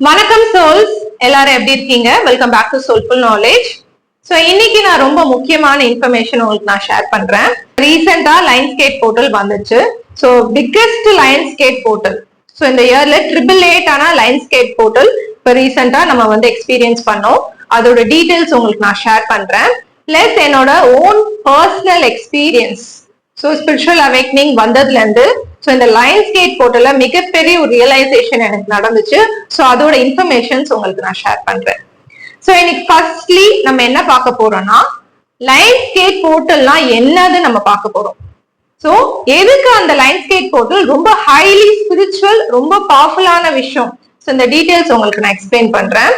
வணக்கம் சோல்ஸ், எல்லாரும் எப்படி இருக்கீங்க? Welcome back to soulful knowledge. So இன்னைக்கு நான் ரொம்ப முக்கியமான இன்ஃபர்மேஷன் உங்களுக்கு நான் ஷேர் பண்றேன். ரீசெண்டா லைன்ஸ்கேட் போர்ட்டல் வந்துச்சு. So biggest Lionsgate portal. So இந்த இயர்ல 888 ஆன லைன்ஸ்கேட் போர்ட்டல் இப்ப ரீசெண்டா நம்ம வந்து எக்ஸ்பீரியன்ஸ் பண்ணோம். அதோட டீடைல்ஸ் உங்களுக்கு நான் ஷேர் பண்றேன். பிளஸ் என்னோட own personal experience. So spiritual awakening வந்ததுல இருந்து சோ இந்த லைன்ஸ்கேட் போர்ட்டல்ல மிகப்பெரிய ஒரு ரியலைசேஷன் எனக்கு நடந்துச்சு. சோ அதோட இன்ஃபர்மேஷன்ஸ் உங்களுக்கு நான் ஷேர் பண்றேன். சோ இன்னைக்கு ஃபர்ஸ்ட்லி நம்ம என்ன பார்க்க போறோம்னா லைன்ஸ்கேட் போர்ட்டல்னா என்னது நம்ம பார்க்க போறோம். சோ எதுக்கு அந்த லைன்ஸ்கேட் போர்ட்டல் ரொம்ப ஹைலி ஸ்பிரிச்சுவல், ரொம்ப பவர்ஃபுல்லான விஷயம். சோ இந்த டீடைல்ஸ் உங்களுக்கு நான் எக்ஸ்பிளைன் பண்றேன்.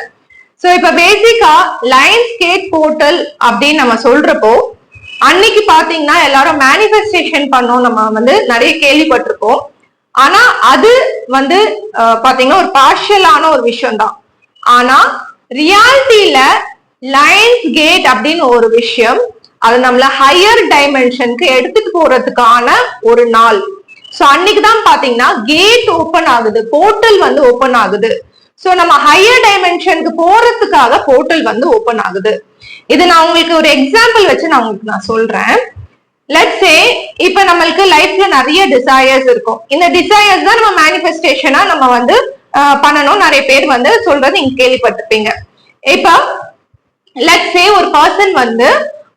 சோ இப்ப பேசிக்கா லைன்ஸ்கேட் போர்ட்டல் அப்படின்னு நம்ம சொல்றப்போ அன்னைக்கு பாத்தீங்கன்னா எல்லாரும் மேனிஃபெஸ்டேஷன் பண்ணோம், நம்ம வந்து நிறைய கேள்விப்பட்டிருக்கோம். ஆனா அது வந்து பாத்தீங்கன்னா ஒரு பார்ஷியலான ஒரு விஷயம் தான். ஆனா ரியாலிட்டியில லைன்ஸ் கேட் அப்படின்னு ஒரு விஷயம், அது நம்மள ஹையர் டைமென்ஷனுக்கு எடுத்துட்டு போறதுக்கான ஒரு நாள். சோ அன்னைக்குதான் பாத்தீங்கன்னா கேட் ஓபன் ஆகுது, போர்ட்டல் வந்து ஓபன் ஆகுது. சோ நம்ம ஹையர் டைமென்ஷனுக்கு போறதுக்காக போர்ட்டல் வந்து ஓபன் ஆகுது. இது நான் உங்களுக்கு ஒரு எக்ஸாம்பிள் வச்சு நான் உங்களுக்கு நான் சொல்றேன். லெட்ஸ் சே இப்ப நம்மளுக்கு லைஃப்ல நிறைய டிசையர்ஸ் இருக்கும். இந்த டிசையர்ஸ் தான் நம்ம மேனிஃபெஸ்டேஷனா நம்ம வந்து பண்ணணும். நிறைய பேர் வந்து சொல்றது நீங்க கேள்விப்பட்டிருப்பீங்க. இப்ப லெட்ஸ் சே ஒரு பர்சன் வந்து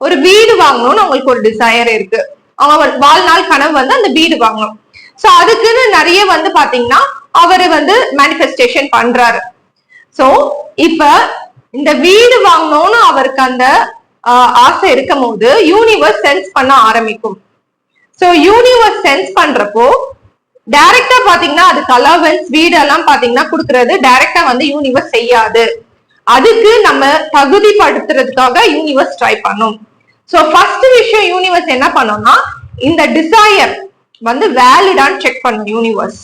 ஒரு வீடு வாங்கணும்னு அவங்களுக்கு ஒரு டிசையர் இருக்கு. அவங்க வாழ்நாள் கனவு வந்து அந்த வீடு வாங்கணும். சோ அதுக்குன்னு நிறைய வந்து பாத்தீங்கன்னா அவரு வந்து மேனிஃபெஸ்டேஷன் பண்றாரு. சோ இப்ப இந்த வீடு வாங்கணும்னு அவருக்கு அந்த ஆசை இருக்கும் போது யூனிவர்ஸ் சென்ஸ் பண்ண ஆரம்பிக்கும். சோ யூனிவர்ஸ் சென்ஸ் பண்றப்போ டைரக்டா பாத்தீங்கன்னா அதுக்கு அலவன்ஸ் வீடெல்லாம் பாத்தீங்கன்னா கொடுக்கறது டைரக்டா வந்து யூனிவர்ஸ் செய்யாது. அதுக்கு நம்ம தகுதிப்படுத்துறதுக்காக யூனிவர்ஸ் ட்ரை பண்ணும். சோ ஃபர்ஸ்ட் விஷயம் யூனிவர்ஸ் என்ன பண்ணோம்னா இந்த டிசையர் வந்து வேலிடான்னு செக் பண்ணும் யூனிவர்ஸ்.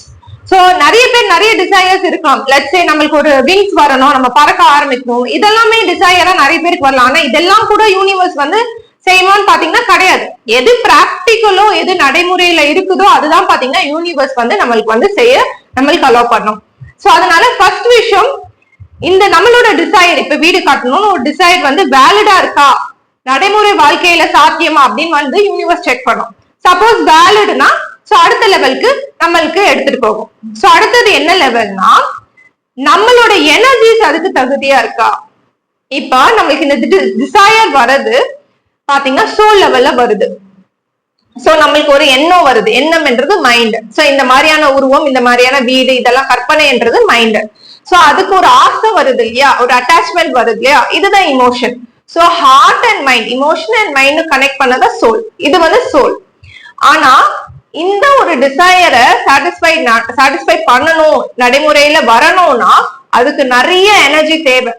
சோ நிறைய பேர் நிறைய டிசையர்ஸ் இருக்கலாம். லெட்ஸ் சே நம்மளுக்கு ஒரு விங்ஸ் வரணும், நம்ம பறக்க ஆரம்பிக்கணும், இதெல்லாமே டிசையரா நிறைய பேருக்கு வரலாம். ஆனா இதெல்லாம் கூட யூனிவர்ஸ் வந்து செய்வோம்னு பாத்தீங்கன்னா கிடையாது. எது பிராக்டிக்கலோ எது நடைமுறையில இருக்குதோ அதுதான் பாத்தீங்கன்னா யூனிவர்ஸ் வந்து நம்மளுக்கு வந்து செய்ய நம்மளுக்கு அலோவ் பண்ணும். சோ அதனால ஃபர்ஸ்ட் விஷயம் இந்த நம்மளோட டிசையர், இப்ப வீடு கட்டணும்னு ஒரு டிசையர் வந்து வேலிடா இருக்கா, நடைமுறை வாழ்க்கையில சாத்தியமா அப்படின்னு வந்து யூனிவர்ஸ் செக் பண்ணும். சப்போஸ் வேலிட்னா சோ அடுத்த லெவலுக்கு நம்மளுக்கு எடுத்துட்டு போகும். சோ அடுத்தது என்ன லெவல்னா நம்மளோட எனர்ஜிஸ் அதுக்கு தகுதியா இருக்கா. இப்ப நம்மளுக்கு இந்த டிசையர் வர்றது பாத்தீங்கன்னா சோல் லெவல்ல வருது. சோ நம்மளுக்கு ஒரு எண்ணம் வருது. எண்ணம் என்றது மைண்ட். சோ இந்த மாதிரியான உருவம், இந்த மாதிரியான வீடு, இதெல்லாம் கற்பனைன்றது மைண்ட். சோ அதுக்கு ஒரு ஆசை வருது இல்லையா, ஒரு அட்டாச்மெண்ட் வருது இல்லையா, இதுதான் emotion. So heart and mind, emotion and mind connect பண்ணதான் சோல். இது வந்து சோல். ஆனா இந்த ஒரு டிசையரை சாட்டிஸ்ஃபை பண்ணணும், நடைமுறையில வரணும்னா அதுக்கு நிறைய எனர்ஜி தேவை.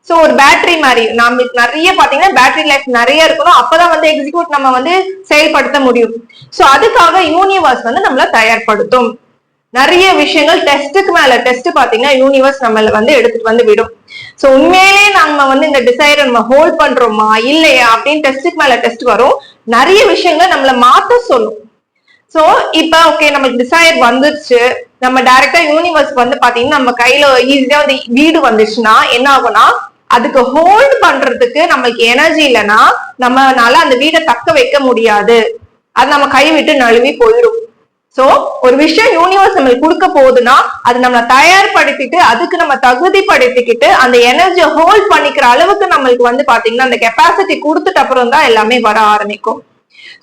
சோ ஒரு பேட்டரி மாதிரி நம்மளுக்கு நிறைய பாத்தீங்கன்னா பேட்டரி லைஃப் நிறைய இருக்கணும். அப்பதான் வந்து எக்ஸிக்யூட் நம்ம வந்து செயல்படுத்த முடியும். சோ அதுக்காக யூனிவர்ஸ் வந்து நம்மள தயார்படுத்தும். நிறைய விஷயங்கள் டெஸ்ட்டுக்கு மேல டெஸ்ட் பாத்தீங்கன்னா யூனிவர்ஸ் நம்மள வந்து எடுத்துட்டு வந்து விடும். சோ உண்மையிலே நம்ம வந்து இந்த டிசைரை நம்ம ஹோல்ட் பண்றோமா இல்லையா அப்படின்னு டெஸ்ட்டுக்கு மேல டெஸ்ட் வரும். நிறைய விஷயங்கள் நம்மள மாத்த சொல்லும். சோ இப்ப ஓகே நம்மளுக்கு டிசைர் வந்துருச்சு, நம்ம டைரக்டா யூனிவர்ஸ் வந்து பாத்தீங்கன்னா நம்ம கையில ஈஸியா வந்து வீடு வந்துச்சுன்னா என்ன ஆகும்னா அதுக்கு ஹோல்ட் பண்றதுக்கு நம்மளுக்கு எனர்ஜி இல்லைன்னா நம்மளால அந்த வீடை தக்க வைக்க முடியாது. அது நம்ம கை விட்டு நழுவி போயிடும். சோ ஒரு விஷயம் யூனிவர்ஸ் நம்மளுக்கு கொடுக்க போகுதுன்னா அது நம்ம தயார்படுத்திட்டு அதுக்கு நம்ம தகுதிப்படுத்திக்கிட்டு அந்த எனர்ஜியை ஹோல்ட் பண்ணிக்கிற அளவுக்கு நம்மளுக்கு வந்து பாத்தீங்கன்னா அந்த கெப்பாசிட்டி கொடுத்துட்டு அப்புறம் தான் எல்லாமே வர ஆரம்பிக்கும்.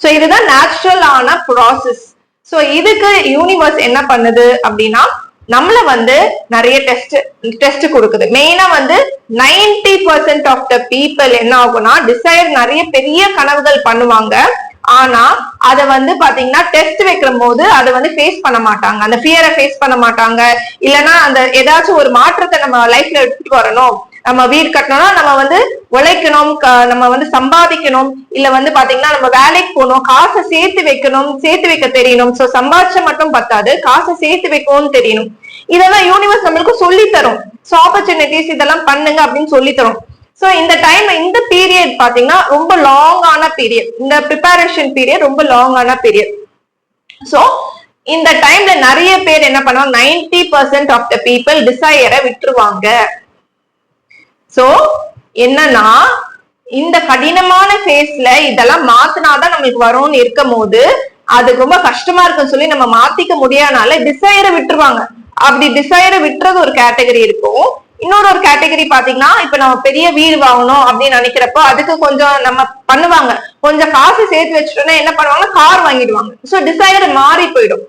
சோ இதுதான் நேச்சுரல் ஆன ப்ராசஸ். சோ இதுக்கு யூனிவர்ஸ் என்ன பண்ணுது அப்படின்னா நம்மள வந்து நிறைய டெஸ்ட் கொடுக்குது. மெயினா வந்து 90% ஆஃப் த பீப்புள் என்ன ஆகும்னா டிசைர் நிறைய பெரிய கனவுகள் பண்ணுவாங்க. ஆனா அத வந்து பாத்தீங்கன்னா டெஸ்ட் வைக்கிற போது அதை வந்து ஃபேஸ் பண்ண மாட்டாங்க, அந்த ஃபியரை ஃபேஸ் பண்ண மாட்டாங்க. இல்லைன்னா அந்த ஏதாச்சும் ஒரு மாற்றத்தை நம்ம லைஃப்ல எடுத்துட்டு வரணும், நம்ம வீடு கட்டணும்னா நம்ம வந்து உழைக்கணும், நம்ம வந்து சம்பாதிக்கணும், இல்ல வந்து பாத்தீங்கன்னா நம்ம வேலைக்கு போகணும், காசை சேர்த்து வைக்கணும், சேர்த்து வைக்க தெரியணும். சோ சம்பாதிச்ச மட்டும் பத்தாது, காசை சேர்த்து வைக்கணும்னு தெரியணும். இதெல்லாம் யூனிவர்ஸ் நம்மளுக்கு சொல்லி தரும். சோ ஆப்பர்ச்சுனிட்டிஸ் இதெல்லாம் பண்ணுங்க அப்படின்னு சொல்லி தரும். சோ இந்த டைம் இந்த பீரியட் பாத்தீங்கன்னா ரொம்ப லாங் ஆன பீரியட். இந்த ப்ரிப்பரேஷன் பீரியட் ரொம்ப லாங் ஆன பீரியட். சோ இந்த டைம்ல நிறைய பேர் என்ன பண்ணுவாங்க, 90% ஆஃப் த பீப்புள் டிசையரை விட்டுருவாங்க. சோ என்னன்னா இந்த கடினமான ஃபேஸ்ல இதெல்லாம் மாத்தினாதான் நம்மளுக்கு வரும்னு இருக்கும் போது அது ரொம்ப கஷ்டமா இருக்குன்னு சொல்லி நம்ம மாத்திக்க முடியாதனால டிசையரை விட்டுருவாங்க. அப்படி டிசையரை விட்டுறது ஒரு கேட்டகரி இருக்கும். இன்னொரு ஒரு கேட்டகரி பாத்தீங்கன்னா, இப்ப நம்ம பெரிய வீடு வாங்கணும் அப்படின்னு நினைக்கிறப்போ அதுக்கு கொஞ்சம் நம்ம பண்ணுவாங்க, கொஞ்சம் காசு சேர்த்து வச்சுட்டோம்னா என்ன பண்ணுவாங்க, கார் வாங்கிடுவாங்க. சோ டிசையர் மாறி போயிடும்,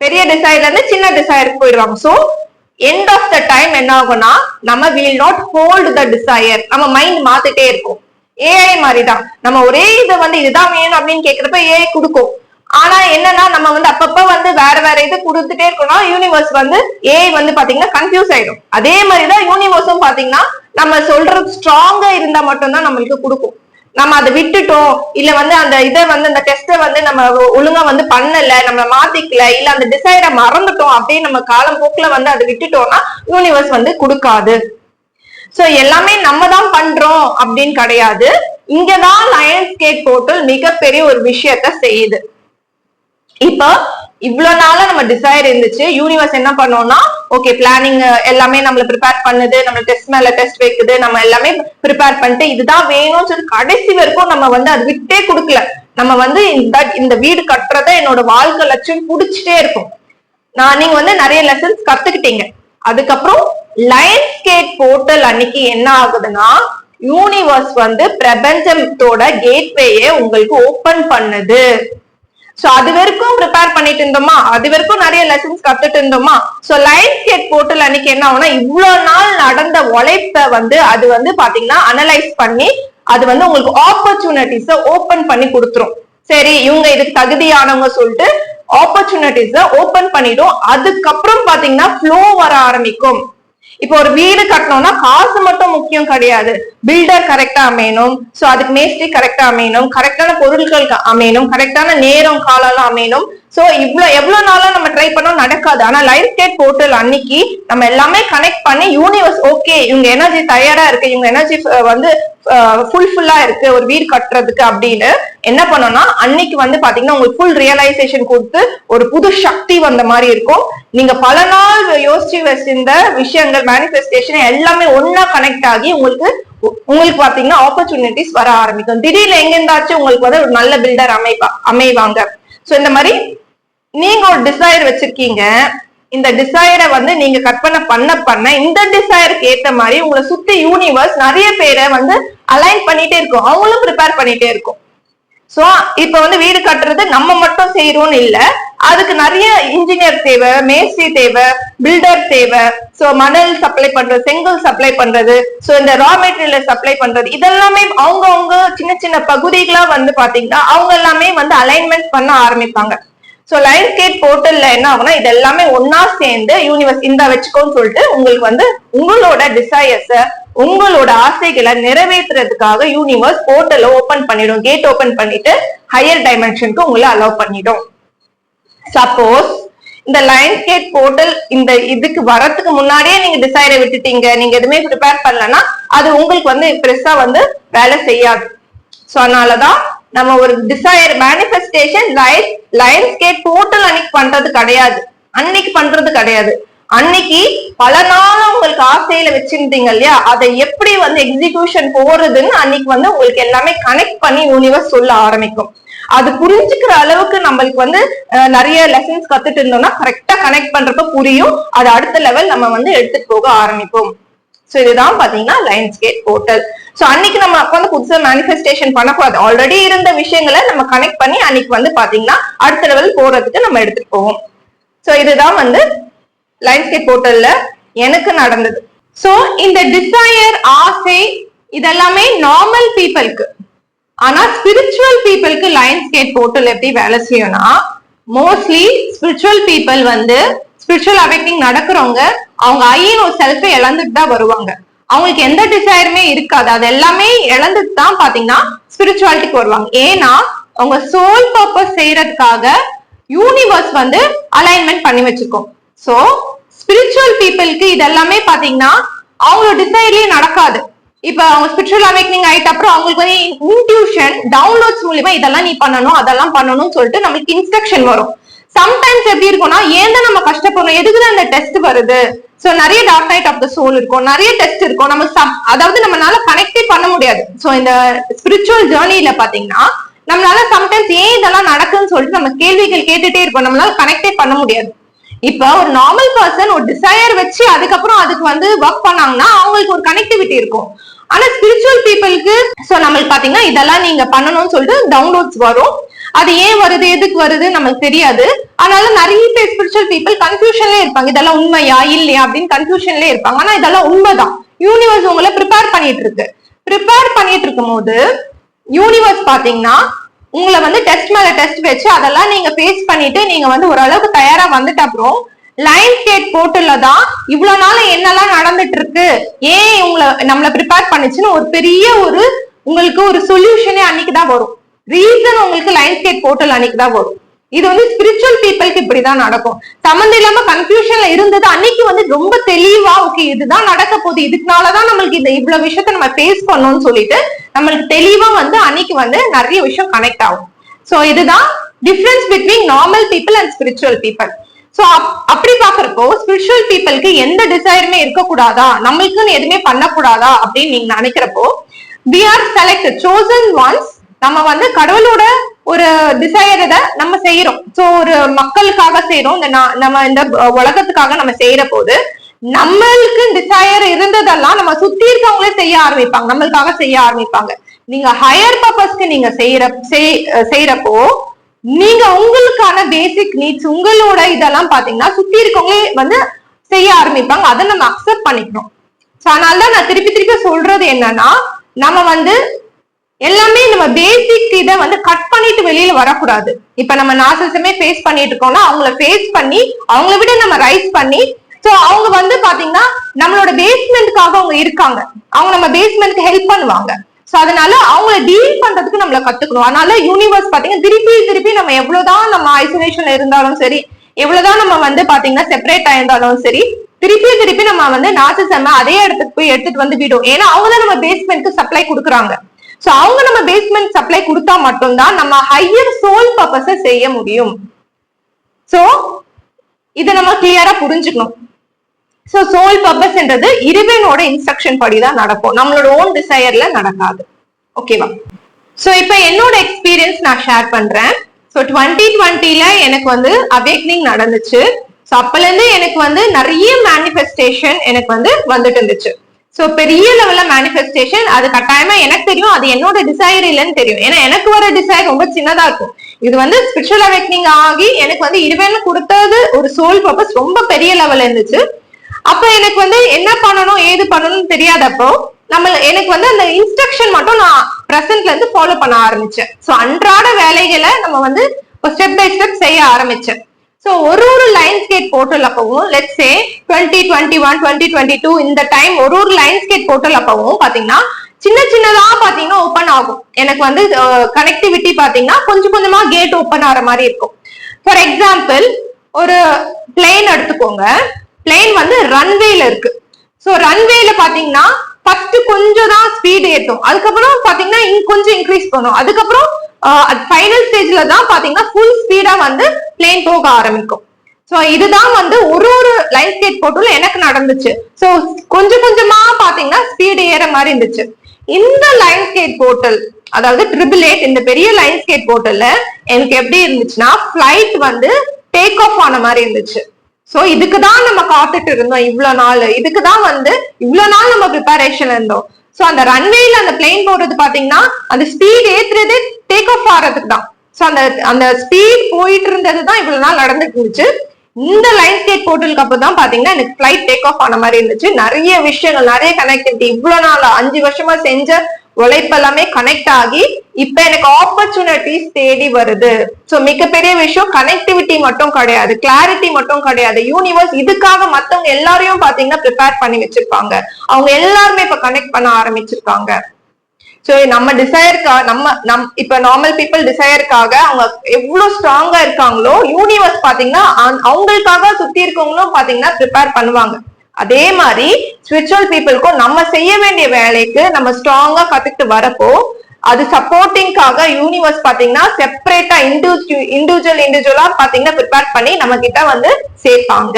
பெரிய டிசைர்ல இருந்து சின்ன டிசைருக்கு போயிடுவாங்க. So end of the time என்ன ஆகும்னா, நம்ம will not hold the desire, நம்ம மைண்ட் மாத்திட்டே இருக்கும். ஏஐ மாதிரிதான், நம்ம ஒரே இதை வந்து இதுதான் வேணும் அப்படின்னு கேட்கிறப்ப ஏஐ கொடுக்கும். ஆனா என்னன்னா நம்ம வந்து அப்பப்ப வந்து வேற வேற இது கொடுத்துட்டே இருக்கோம்னா யூனிவர்ஸ் வந்து ஏஐ வந்து பாத்தீங்கன்னா கன்ஃபியூஸ் ஆயிடும். அதே மாதிரிதான் யூனிவர்ஸும் பாத்தீங்கன்னா நம்ம சொல்றது ஸ்ட்ராங்கா இருந்தா மட்டும்தான் நம்மளுக்கு கொடுக்கும். நம்ம அதை விட்டுட்டோம், இல்ல வந்து அந்த இதை வந்து அந்த டெஸ்ட வந்து நம்ம ஒழுங்கா வந்து பண்ணல, நம்ம மாத்திக்கல, இல்ல அந்த டிசைரை மறந்துட்டோம் அப்படின்னு நம்ம காலம் போக்குல வந்து அதை விட்டுட்டோம்னா யூனிவர்ஸ் வந்து கொடுக்காது. சோ எல்லாமே நம்ம தான் பண்றோம் அப்படின்னு கிடையாது. இங்கதான் லயன்ஸ்கேட் போர்ட்டல் மிகப்பெரிய ஒரு விஷயத்த செய்யுது. இப்ப இவ்வளவு நாள நம்ம டிசைர் இருந்துச்சு, யூனிவர்ஸ் என்ன பண்ணோம்னா ஓகே பிளானிங் எல்லாமே நம்மள ப்ரிப்பேர் பண்ணுது, நம்ம டெஸ்ட் மேல டெஸ்ட் வைக்குது, நம்ம எல்லாமே ப்ரிப்பேர் பண்ணிட்டு இதுதான் வேணும்னு சொல்லி கடைசி வரைக்கும் நம்ம வந்து அது விட்டே கொடுக்கல. நம்ம வந்து இந்த வீடு கட்டுறத என்னோட வாழ்க்கை லட்சியம் புடிச்சிட்டே இருக்கும். நீங்க வந்து நிறைய லெசன்ஸ் கத்துக்கிட்டீங்க. அதுக்கப்புறம் லயன்ஸ்கேட் போர்ட்டல் அன்னைக்கு என்ன ஆகுதுன்னா, யூனிவர்ஸ் வந்து பிரபஞ்சத்தோட கேட்வேயை உங்களுக்கு ஓபன் பண்ணுது. சோ அது வரைக்கும் ப்ரிப்பேர் பண்ணிட்டு இருந்தோமா, அது வரைக்கும் நிறைய லெசன்ஸ் கத்துட்டு இருந்தோமா. சோ லயன்ஸ்கேட் போர்ட்டல் அன்னைக்கு என்ன ஆகும்னா, இவ்வளவு நாள் நடந்த உழைப்ப வந்து அது வந்து பாத்தீங்கன்னா அனலைஸ் பண்ணி அது வந்து உங்களுக்கு ஆப்பர்ச்சுனிட்டிஸ ஓபன் பண்ணி கொடுத்துரும். சரி இவங்க இதுக்கு தகுதியானவங்க சொல்லிட்டு ஆப்பர்ச்சுனிட்டிஸ ஓபன் பண்ணிடும். அதுக்கப்புறம் பாத்தீங்கன்னா ஃப்ளோ வர ஆரம்பிக்கும். இப்போ ஒரு வீடு கட்டணும்னா காசு மட்டும் முக்கியம் கிடையாது, பில்டர் கரெக்டா அமையணும், சோ அதுக்கு மேஸ்திரி கரெக்டா அமையணும், கரெக்டான பொருட்கள் அமையணும், கரெக்டான நேரம் காலம் அமையணும். சோ எவ்வளவு நாளா நம்ம ட்ரை பண்ணோம் நடக்காது. ஆனா லயன்ஸ்கேட் போர்ட்டல் அன்னைக்கு நம்ம எல்லாமே கனெக்ட் பண்ணி யூனிவர்ஸ் ஓகே இவங்க எனர்ஜி தயாரா இருக்கு, இவங்க எனர்ஜி வந்து ஃபுல்லா இருக்கு ஒரு வீடு கட்டுறதுக்கு அப்படின்னு என்ன பண்ணோம்னா அன்னைக்கு வந்து பாத்தீங்கன்னா உங்களுக்கு ஃபுல் ரியலைசேஷன் கொடுத்து ஒரு புது சக்தி வந்த மாதிரி இருக்கும். நீங்க பல நாள் யோசிச்சு வச்சிருந்த விஷயங்கள் மேனிஃபெஸ்டேஷன் எல்லாமே ஒன்னா கனெக்ட் ஆகி உங்களுக்கு பாத்தீங்கன்னா ஆப்பர்ச்சுனிட்டிஸ் வர ஆரம்பிக்கும். திடீர்னு எங்க இருந்தாச்சும் உங்களுக்கு வந்து ஒரு நல்ல பில்டர் அமைவாங்க. சோ இந்த மாதிரி நீங்க ஒரு டிசைர் வச்சிருக்கீங்க, இந்த டிசைரை வந்து நீங்க கற்பனை பண்ண இந்த டிசைருக்கு ஏத்த மாதிரி உங்களை சுத்தி யூனிவர்ஸ் நிறைய பேரை வந்து அலைன் பண்ணிட்டே இருக்கும், அவங்களும் ப்ரிப்பேர் பண்ணிட்டே இருக்கும். சோ இப்ப வந்து வீடு கட்டுறது நம்ம மட்டும் செய்யறோம்னு இல்ல, அதுக்கு நிறைய இன்ஜினியர் தேவை, மேஸ்திரி தேவை, பில்டர் தேவை. சோ மணல் சப்ளை பண்றது, செங்கல் சப்ளை பண்றது, சோ இந்த ரா மெட்டீரியல் சப்ளை பண்றது, இதெல்லாமே அவங்க சின்ன சின்ன பகுதிகளா வந்து பாத்தீங்கன்னா அவங்க எல்லாமே வந்து அலைன்மெண்ட் பண்ண ஆரம்பிப்பாங்க. சோ லயன்ஸ்கேட் போர்ட்டல்ல என்ன ஆகும்னா இது எல்லாமே ஒன்னா சேர்ந்து யூனிவர்ஸ் இந்த வச்சுக்கோன்னு சொல்லிட்டு உங்களுக்கு வந்து உங்களோட டிசைர்ஸ உங்களோட ஆசைகளை நிறைவேற்றுறதுக்காக யூனிவர்ஸ் போர்ட்டலை ஓபன் பண்ணிடும், கேட் ஓபன் பண்ணிட்டு ஹையர் டைமென்ஷனுக்கு உங்களை அலோவ் பண்ணிடும். சப்போஸ் இந்த லயன்ஸ்கேட் போர்ட்டல் இந்த இதுக்கு வரதுக்கு முன்னாடியே நீங்க டிசைரை விட்டுட்டீங்க, நீங்க எதுவுமே ப்ரிப்பேர் பண்ணலன்னா அது உங்களுக்கு வந்து பெருசா வந்து வேலை செய்யாது. சோ அதனாலதான் நம்ம ஒரு டிசைர் மேனிஃபெஸ்டேஷன் லயன்ஸ்கேட் போர்ட்டல் அன்னைக்கு பண்றது கிடையாது, அன்னைக்கு பண்றது கிடையாது. அன்னைக்கு பல நாளும் உங்களுக்கு ஆசையில வச்சிருந்தீங்க இல்லையா, அதை எப்படி வந்து எக்ஸிகியூஷன் போறதுன்னு அன்னைக்கு வந்து உங்களுக்கு எல்லாமே கனெக்ட் பண்ணி யூனிவர்ஸ் சொல்ல ஆரம்பிக்கும். அது புரிஞ்சுக்கிற அளவுக்கு நம்மளுக்கு வந்து நிறைய லெசன்ஸ் கத்துட்டு இருந்தோம்னா கரெக்டா கனெக்ட் பண்றப்ப புரியும், அது அடுத்த லெவல் நம்ம வந்து எடுத்துட்டு போக ஆரம்பிப்போம். சோ இதுதான் பாத்தீங்கன்னா லயன்ஸ்கேட் போர்ட்டல். சோ அன்னைக்கு நம்ம வந்து புதுசா மேனிஃபெஸ்டேஷன் பண்ணக்கூடாது, ஆல்ரெடி இருந்த விஷயங்களை நம்ம கனெக்ட் பண்ணி அன்னைக்கு வந்து பாத்தீங்கன்னா அடுத்த லெவல் போறதுக்கு நம்ம எடுத்துட்டு போவோம். சோ இதுதான் வந்து லயன்ஸ்கேட் போர்ட்டல்ல எனக்கு நடந்தது. சோ இந்த டிசையர் ஆசை இதெல்லாமே நார்மல் பீப்புளுக்கு, ஆனா ஸ்பிரிச்சுவல் பீப்புளுக்கு லயன்ஸ்கேட் போர்ட்டல் எப்படி வேலை செய்யும்னா, மோஸ்ட்லி ஸ்பிரிச்சுவல் பீப்புள் வந்து ஸ்பிரிச்சுவல் அவேக்கனிங் நடக்கிறவங்க அவங்க ஐயின் ஒரு செல்ஃபை இழந்துட்டு தான் வருவாங்க. அவங்களுக்கு எந்த டிசைருமே இருக்காது, அது எல்லாமே இழந்துட்டு தான் பாத்தீங்கன்னா ஸ்பிரிச்சுவாலிட்டிக்கு வருவாங்க. ஏன்னா அவங்க சோல் பர்பஸ் செய்யறதுக்காக யூனிவர்ஸ் வந்து அலைன்மெண்ட் பண்ணி வச்சிருக்கோம். சோ ஸ்பிரிச்சுவல் பீப்புளுக்கு இதெல்லாமே பாத்தீங்கன்னா அவங்களோட டிசைர்லயே நடக்காது. இப்ப அவங்க ஸ்பிரிச்சுவல் அவேக்கனிங் ஆயிட்ட அப்புறம் அவங்களுக்கு வந்து இன்ட்யூஷன் டவுன்லோட்ஸ் மூலியமா இதெல்லாம் நீ பண்ணணும் அதெல்லாம் பண்ணணும்னு சொல்லிட்டு நம்மளுக்கு இன்ஸ்ட்ரக்ஷன் வரும். சம்டைம்ஸ் எப்படி இருக்கும்னா ஏன் தான் நம்ம கஷ்டப்படணும், எதுக்குதான் இந்த டெஸ்ட் வருது. சோ நிறைய dark night of the soul இருக்கும், நிறைய டெஸ்ட் இருக்கும், நம்ம அதாவது நம்மளால கனெக்டே பண்ண முடியாது. சோ இந்த ஸ்பிரிச்சுவல் ஜேர்னில பாத்தீங்கன்னா நம்மளால சம்டைம்ஸ் ஏன் இதெல்லாம் நடக்குன்னு சொல்லிட்டு நம்ம கேள்விகள் கேட்டுட்டே இருப்போம், நம்மளால கனெக்டே பண்ண முடியாது. இப்ப ஒரு நார்மல் பர்சன் ஒரு டிசையர் வச்சு அதுக்கப்புறம் அதுக்கு வந்து ஒர்க் பண்ணாங்கன்னா அவங்களுக்கு ஒரு கனெக்டிவிட்டி இருக்கும். ஆனா ஸ்பிரிச்சுவல் பீப்புளுக்கு சோ நம்மளுக்கு பாத்தீங்கன்னா இதெல்லாம் நீங்க பண்ணணும்னு சொல்லிட்டு டவுன்லோட்ஸ் வரும், அது ஏன் வருது எதுக்கு வருது நமக்கு தெரியாது. அதனால நிறைய பேர் ஸ்பிரிச்சுவல் பீப்புள் கன்ஃபியூஷன்லயே இருப்பாங்க, இதெல்லாம் உண்மையா இல்லையா அப்படின்னு கன்ஃபியூஷன்லயே இருப்பாங்க. ஆனா இதெல்லாம் உண்மைதான், யூனிவர்ஸ் உங்களை ப்ரிப்பேர் பண்ணிட்டு இருக்கு. ப்ரிப்பேர் பண்ணிட்டு இருக்கும் போது யூனிவர்ஸ் பாத்தீங்கன்னா உங்களை வந்து டெஸ்ட் மேல டெஸ்ட் வச்சு அதெல்லாம் நீங்க ஃபேஸ் பண்ணிட்டு நீங்க வந்து ஓரளவுக்கு தயாரா வந்துட்டு அப்புறம் லைன்ஸ்கேட் போர்ட்டல்ல தான் இவ்வளவு நாள் என்னெல்லாம் நடந்துட்டு இருக்கு, ஏன் நம்மள ப்ரிப்பேர் பண்ணுச்சுன்னு ஒரு பெரிய உங்களுக்கு ஒரு சொல்யூஷனே அன்னைக்குதான் வரும். ரீசன் உங்களுக்கு லைன்ஸ்கேட் போர்ட்டல் அன்னைக்குதான் வரும். இது வந்து ஸ்பிரிச்சுவல் பீப்புளுக்கு இப்படிதான் நடக்கும். சம்மந்தம் இல்லாம கன்ஃபியூஷன்ல இருந்தது அன்னைக்கு வந்து ரொம்ப தெளிவா ஓகே இதுதான் நடக்க போகுது, இதுக்குனாலதான் நம்மளுக்கு இந்த இவ்வளவு விஷயத்த நம்ம ஃபேஸ் பண்ணணும்னு சொல்லிட்டு நம்மளுக்கு தெளிவா வந்து அன்னைக்கு வந்து நிறைய விஷயம் கனெக்ட் ஆகும். சோ இதுதான் difference between normal people and spiritual people. So அப்படி பாக்குறப்போ ஸ்பிரிச்சுவல் பீப்புளுக்கு எந்த டிசைருமே இருக்கக்கூடாதா, நம்மளுக்குன்னு எதுவுமே பண்ணக்கூடாதா அப்படின்னு நீங்க நினைக்கிறப்போ we are selected chosen ones. நம்ம வந்து கடவுளோட ஒரு டிசைர் நம்ம செய்யறோம். சோ ஒரு மக்களுக்காக செய்யறோம், நம்ம இந்த உலகத்துக்காக நம்ம செய்யற போது நம்மளுக்கு டிசைர் இருந்ததெல்லாம் நம்ம சுத்தி இருக்கவங்களே செய்ய ஆரம்பிப்பாங்க, நம்மளுக்காக செய்ய ஆரம்பிப்பாங்க. நீங்க ஹையர் பர்பஸ்க்கு நீங்க செய்யறப்போ நீங்க உங்களுக்கான பேசிக் நீட்ஸ் உங்களோட இதெல்லாம் பாத்தீங்கன்னா சுத்தி இருக்கவங்களே வந்து செய்ய ஆரம்பிப்பாங்க. அதை நம்ம அக்செப்ட் பண்ணிக்கணும். சோ அதனாலதான் நான் திருப்பி திருப்பி சொல்றது என்னன்னா நம்ம வந்து எல்லாமே நம்ம பேசிக் இதை வந்து கட் பண்ணிட்டு வெளியில வரக்கூடாது. இப்ப நம்ம நார்சிசமே ஃபேஸ் பண்ணிட்டு இருக்கோம்னா அவங்கள ஃபேஸ் பண்ணி அவங்கள விட நம்ம ரைஸ் பண்ணி சோ அவங்க வந்து பாத்தீங்கன்னா நம்மளோட பேஸ்மெண்ட்காக அவங்க இருக்காங்க, அவங்க நம்ம பேஸ்மெண்ட்க்கு ஹெல்ப் பண்ணுவாங்க. சோ அதனால அவங்கள டீல் பண்றதுக்கு நம்மள கத்துக்கணும். அதனால யூனிவர்ஸ் பாத்தீங்கன்னா திருப்பி நம்ம எவ்வளவுதான் நம்ம ஐசோலேஷன்ல இருந்தாலும் சரி, எவ்வளவுதான் நம்ம வந்து பாத்தீங்கன்னா செப்பரேட் ஆயிருந்தாலும் சரி, திருப்பி நம்ம வந்து நார்சிசம் அதே இடத்துக்கு போய் எடுத்துட்டு வந்து விடும். ஏன்னா அவங்கதான் நம்ம பேஸ்மெண்ட்க்கு சப்ளை கொடுக்குறாங்க. சோ அவங்க நம்ம பேஸ்மெண்ட் சப்ளை கொடுத்தா மட்டும்தான் நம்ம ஹையர் சோல் பர்பஸ செய்ய முடியும். சோ இத நம்ம கிளியரா புரிஞ்சுக்கணும். சோ சோல் பர்பஸ்ன்றது இறைவனோட இன்ஸ்ட்ரக்ஷன் படிதான் நடக்கும், நம்மளோட ஓன் டிசையர்ல நடக்காது. ஓகேவா? சோ இப்ப என்னோட எக்ஸ்பீரியன்ஸ் நான் ஷேர் பண்றேன். சோ 2020ல எனக்கு வந்து அவேக்னிங் நடந்துச்சு. சோ அப்பல இருந்து எனக்கு வந்து நிறைய மேனிஃபெஸ்டேஷன் எனக்கு வந்து வந்துட்டு இருந்துச்சு. சோ பெரிய லெவல்ல மேனிஃபெஸ்டேஷன் அது கட்டாயமா எனக்கு தெரியும், அது என்னோட டிசைர் இல்லைன்னு தெரியும். ஏன்னா எனக்கு வர டிசைர் ரொம்ப சின்னதா இருக்கும். இது வந்து ஸ்பிரிச்சுவல் அவேக்னிங் ஆகி எனக்கு வந்து இறைவன் கொடுத்தது ஒரு சோல் பர்பஸ் ரொம்ப பெரிய லெவல்ல இருந்துச்சு. அப்ப எனக்கு வந்து என்ன பண்ணணும் ஏது பண்ணணும்னு தெரியாதப்போ எனக்கு வந்து அந்த இன்ஸ்ட்ரக்ஷன் மட்டும் நான் பிரசன்ட்ல இருந்து ஃபாலோ பண்ண ஆரம்பிச்சேன். சோ அன்றாட வேலைகளை நம்ம வந்து ஸ்டெப் பை ஸ்டெப் செய்ய ஆரம்பிச்சேன். சோ ஒரு லைன்ஸ்கேட் போர்ட்டல் அப்பவும் லெட்ஸ் சே 2021 2022 இந்த டைம் ஒரு லைன்ஸ்கேட் போர்ட்டல் அப்பவும் பாத்தீங்கன்னா சின்னதா பாத்தீங்கன்னா ஓபன் ஆகும். எனக்கு வந்து கனெக்டிவிட்டி பாத்தீங்கன்னா கொஞ்சம் கொஞ்சமா கேட் ஓபன் ஆகிற மாதிரி இருக்கும். ஃபார் எக்ஸாம்பிள் ஒரு பிளேன் எடுத்துக்கோங்க, பிளேன் வந்து ரன்வேல இருக்கு. சோ ரன்வேல பாத்தீங்கன்னா ஃபர்ஸ்ட் கொஞ்சம் தான் ஸ்பீட் ஏற்றும், அதுக்கப்புறம் பாத்தீங்கன்னா கொஞ்சம் இன்க்ரீஸ் பண்ணும், அதுக்கப்புறம் ஃபைனல் ஸ்டேஜ்ல தான் பாத்தீங்கன்னா ஃபுல் ஸ்பீடா வந்து பிளேன் போக ஆரம்பிக்கும். சோ இதுதான் வந்து ஒரு லைன்ஸ்கேட் போர்ட்டல் எனக்கு நடந்துச்சு. சோ கொஞ்சம் கொஞ்சமா பாத்தீங்கன்னா ஸ்பீட் ஏற மாதிரி இருந்துச்சு. இந்த லைன்ஸ்கேட் போர்ட்டல் அதாவது 888 இந்த பெரிய லைன்ஸ்கேட் போர்ட்டல்ல எனக்கு எப்படி இருந்துச்சுன்னா பிளைட் வந்து டேக் ஆஃப் ஆன மாதிரி இருந்துச்சு. சோ இதுக்குதான் நம்ம காத்துட்டு இருந்தோம் இவ்வளவு நாள், இதுக்குதான் வந்து இவ்வளவு நாள் நம்ம ப்ரிப்பரேஷன் இருந்தோம். சோ அந்த ரன்வேல அந்த பிளேன் போறது பாத்தீங்கன்னா அந்த ஸ்பீட் ஏத்துறது டேக் ஆஃப் ஆறதுக்கு தான். சோ அந்த ஸ்பீட் போயிட்டு இருந்ததுதான் இவ்வளவு நாள் நடந்துட்டு இருந்துச்சு. இந்த லைன்ஸ்கேட் போர்ட்டலுக்கு அப்பதான் பாத்தீங்கன்னா எனக்கு பிளைட் டேக் ஆஃப் ஆன மாதிரி இருந்துச்சு. நிறைய விஷயங்கள், நிறைய கனெக்டிவிட்டி, இவ்வளவு நாள் 5 வருஷமா செஞ்ச உழைப்பு எல்லாமே கனெக்ட் ஆகி இப்ப எனக்கு ஆப்பர்ச்சுனிட்டிஸ் தேடி வருது. சோ மிகப்பெரிய விஷயம் கனெக்டிவிட்டி மட்டும் கிடையாது, கிளாரிட்டி மட்டும் கிடையாது. யூனிவர்ஸ் இதுக்காக மத்தவங்க எல்லாரையும் பாத்தீங்கன்னா ப்ரிப்பேர் பண்ணி வச்சிருப்பாங்க. அவங்க எல்லாருமே இப்ப கனெக்ட் பண்ண ஆரம்பிச்சிருக்காங்க. சோ நம்ம டிசையருக்காக இப்ப நார்மல் பீப்புள் டிசையருக்காக அவங்க எவ்வளவு ஸ்ட்ராங்கா இருக்காங்களோ யூனிவர்ஸ் பாத்தீங்கன்னா அவங்களுக்காக சுத்தி இருக்கவங்களும் பாத்தீங்கன்னா ப்ரிப்பேர் பண்ணுவாங்க. அதே மாதிரி ஸ்பிரிச்சுவல் பீப்புளுக்கும் நம்ம செய்ய வேண்டிய வேலைக்கு நம்ம ஸ்ட்ராங்கா கத்துக்கிட்டு வரப்போ அது சப்போர்ட்டிங்காக யூனிவர்ஸ் பாத்தீங்கன்னா செப்பரேட்டா இண்டிவிஜுவலா பாத்தீங்கன்னா ப்ரிப்பேர் பண்ணி நம்ம கிட்ட வந்து சேர்ப்பாங்க.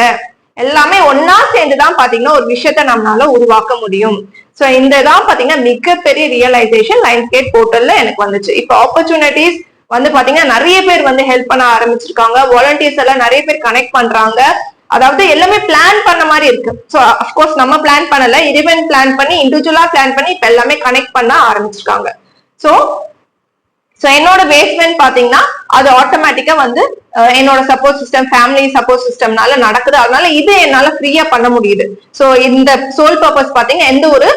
எல்லாமே ஒன்னா சேர்ந்துதான் பாத்தீங்கன்னா ஒரு விஷயத்த நம்மளால உருவாக்க முடியும். சோ இந்ததான் பாத்தீங்கன்னா மிகப்பெரிய ரியலைசேஷன் லைன்ஸ்கேட் போர்ட்டல்ல எனக்கு வந்துச்சு. இப்போ ஆப்பர்ச்சுனிட்டிஸ் வந்து பாத்தீங்கன்னா நிறைய பேர் வந்து ஹெல்ப் பண்ண ஆரம்பிச்சிருக்காங்க. வாலண்டியர்ஸ் எல்லாம் நிறைய பேர் கனெக்ட் பண்றாங்க. அதாவது எல்லாமே பிளான் பண்ண மாதிரி இருக்கு. சோ அப்கோர்ஸ் நம்ம பிளான் பண்ணல, இறைவன் பிளான் பண்ணி இண்டிவிஜுவலா பிளான் பண்ணி இப்ப எல்லாமே கனெக்ட் பண்ண ஆரம்பிச்சிருக்காங்க. சோ என்னோட பேஸ்மெண்ட் பாத்தீங்கன்னா அது ஆட்டோமேட்டிக்கா வந்து என்னோட சப்போர்ட் சிஸ்டம், ஃபேமிலி சப்போர்ட் சிஸ்டம்னால நடக்குது. அதனால இது என்னால ஃப்ரீயா பண்ண முடியுது. சோ இந்த சோல் பர்பஸ் பாத்தீங்கன்னா எந்த ஒரு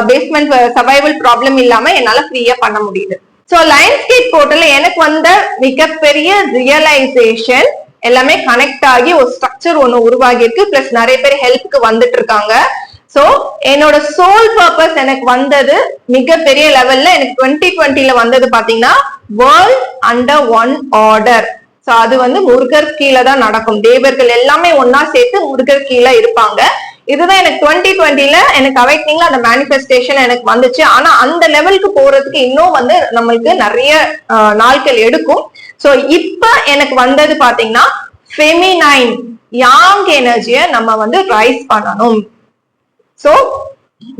பேஸ்மெண்ட் சர்வைவல் ப்ராப்ளம் இல்லாம என்னால ஃப்ரீயா பண்ண முடியுது. சோ லைன்ஸ்கேட் போர்ட்டல்ல எனக்கு வந்த மிகப்பெரிய ரியலைசேஷன் எல்லாமே கனெக்ட் ஆகி ஒரு ஸ்ட்ரக்சர் ஒண்ணு உருவாகி இருக்கு. பிளஸ் நிறைய பேர் ஹெல்ப்க்கு வந்துட்டு இருக்காங்க. சோ என்னோட சோல் பர்பஸ் எனக்கு வந்தது மிகப்பெரிய லெவல்ல. எனக்கு 2020ல வந்தது பாத்தீங்கன்னா world under one order. So அது வந்து முருகர் கீழே தான் நடக்கும். தேவர்கள் எல்லாமே ஒன்னா சேர்த்து முருகர் கீழே இருப்பாங்க. இதுதான் எனக்கு 2020ல எனக்கு அவைட்னிங்ல அந்த மேனிஃபெஸ்டேஷன் எனக்கு வந்துச்சு. ஆனா அந்த லெவலுக்கு போறதுக்கு இன்னும் வந்து நம்மளுக்கு நிறைய நாட்கள் எடுக்கும். சோ இப்ப எனக்கு வந்தது பாத்தீங்கன்னா ஃபெமினைன் யாங் எனர்ஜியை நம்ம வந்து ரைஸ் பண்ணணும். சோ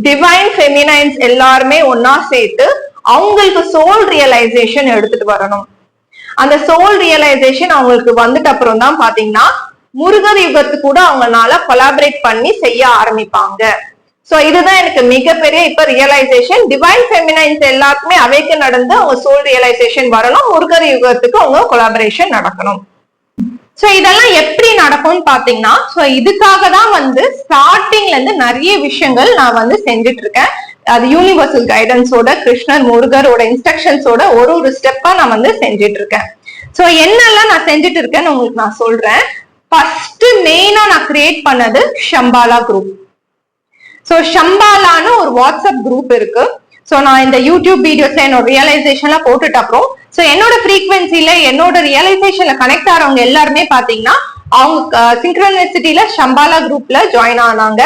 டிவைன் ஃபெமினைன்ஸ் எல்லாருமே ஒன்னா சேர்த்து அவங்களுக்கு சோல் ரியலைசேஷன் எடுத்துட்டு வரணும். அந்த சோல் ரியலைசேஷன் அவங்களுக்கு வந்துட்டு அப்புறம் தான் பாத்தீங்கன்னா முருகர் யுகத்து கூட அவங்களால கொலாபரேட் பண்ணி செய்ய ஆரம்பிப்பாங்க. சோ இதுதான் எனக்கு மிகப்பெரிய இப்ப ரியலைசேஷன். டிவைன் ஃபெமினைன்ஸ் எல்லாருக்குமே அவேக்கன் நடந்து அவங்க சோல் ரியலைசேஷன் வரணும். முருகர் யுகத்துக்கு அவங்க கொலாபரேஷன் நடக்கணும். சோ இதெல்லாம் எப்படி நடக்கும்னு பாத்தீங்கன்னா சோ இதுக்காக தான் வந்து ஸ்டார்டிங்ல இருந்து நிறைய விஷயங்கள் நான் வந்து செஞ்சுட்டு இருக்கேன். அது யூனிவர்சல் கைடன்ஸோட, கிருஷ்ணர் முருகரோட இன்ஸ்ட்ரக்ஷன்ஸோட ஒரு ஸ்டெப்பா நான் வந்து செஞ்சுட்டு இருக்கேன். சோ என்னெல்லாம் நான் செஞ்சுட்டு இருக்கேன்னு உங்களுக்கு நான் சொல்றேன். ஃபர்ஸ்ட் மெயினா நான் கிரியேட் பண்ணது ஷம்பாலா குரூப். சோ ஷம்பாலான்னு ஒரு வாட்ஸ்அப் குரூப் இருக்கு. சோ நான் இந்த யூடியூப் வீடியோஸ்ல என்னோட ரியலைசேஷன்ல போட்டுட்டு அப்புறம் சோ என்னோட ஃப்ரீக்வன்சில என்னோட ரியலைசேஷன்ல கனெக்ட் ஆறவங்க எல்லாருமே பாத்தீங்கன்னா அவங்க சிங்க்ரோனிசிட்டில ஷம்பாலா குரூப்ல ஜாயின் ஆனாங்க.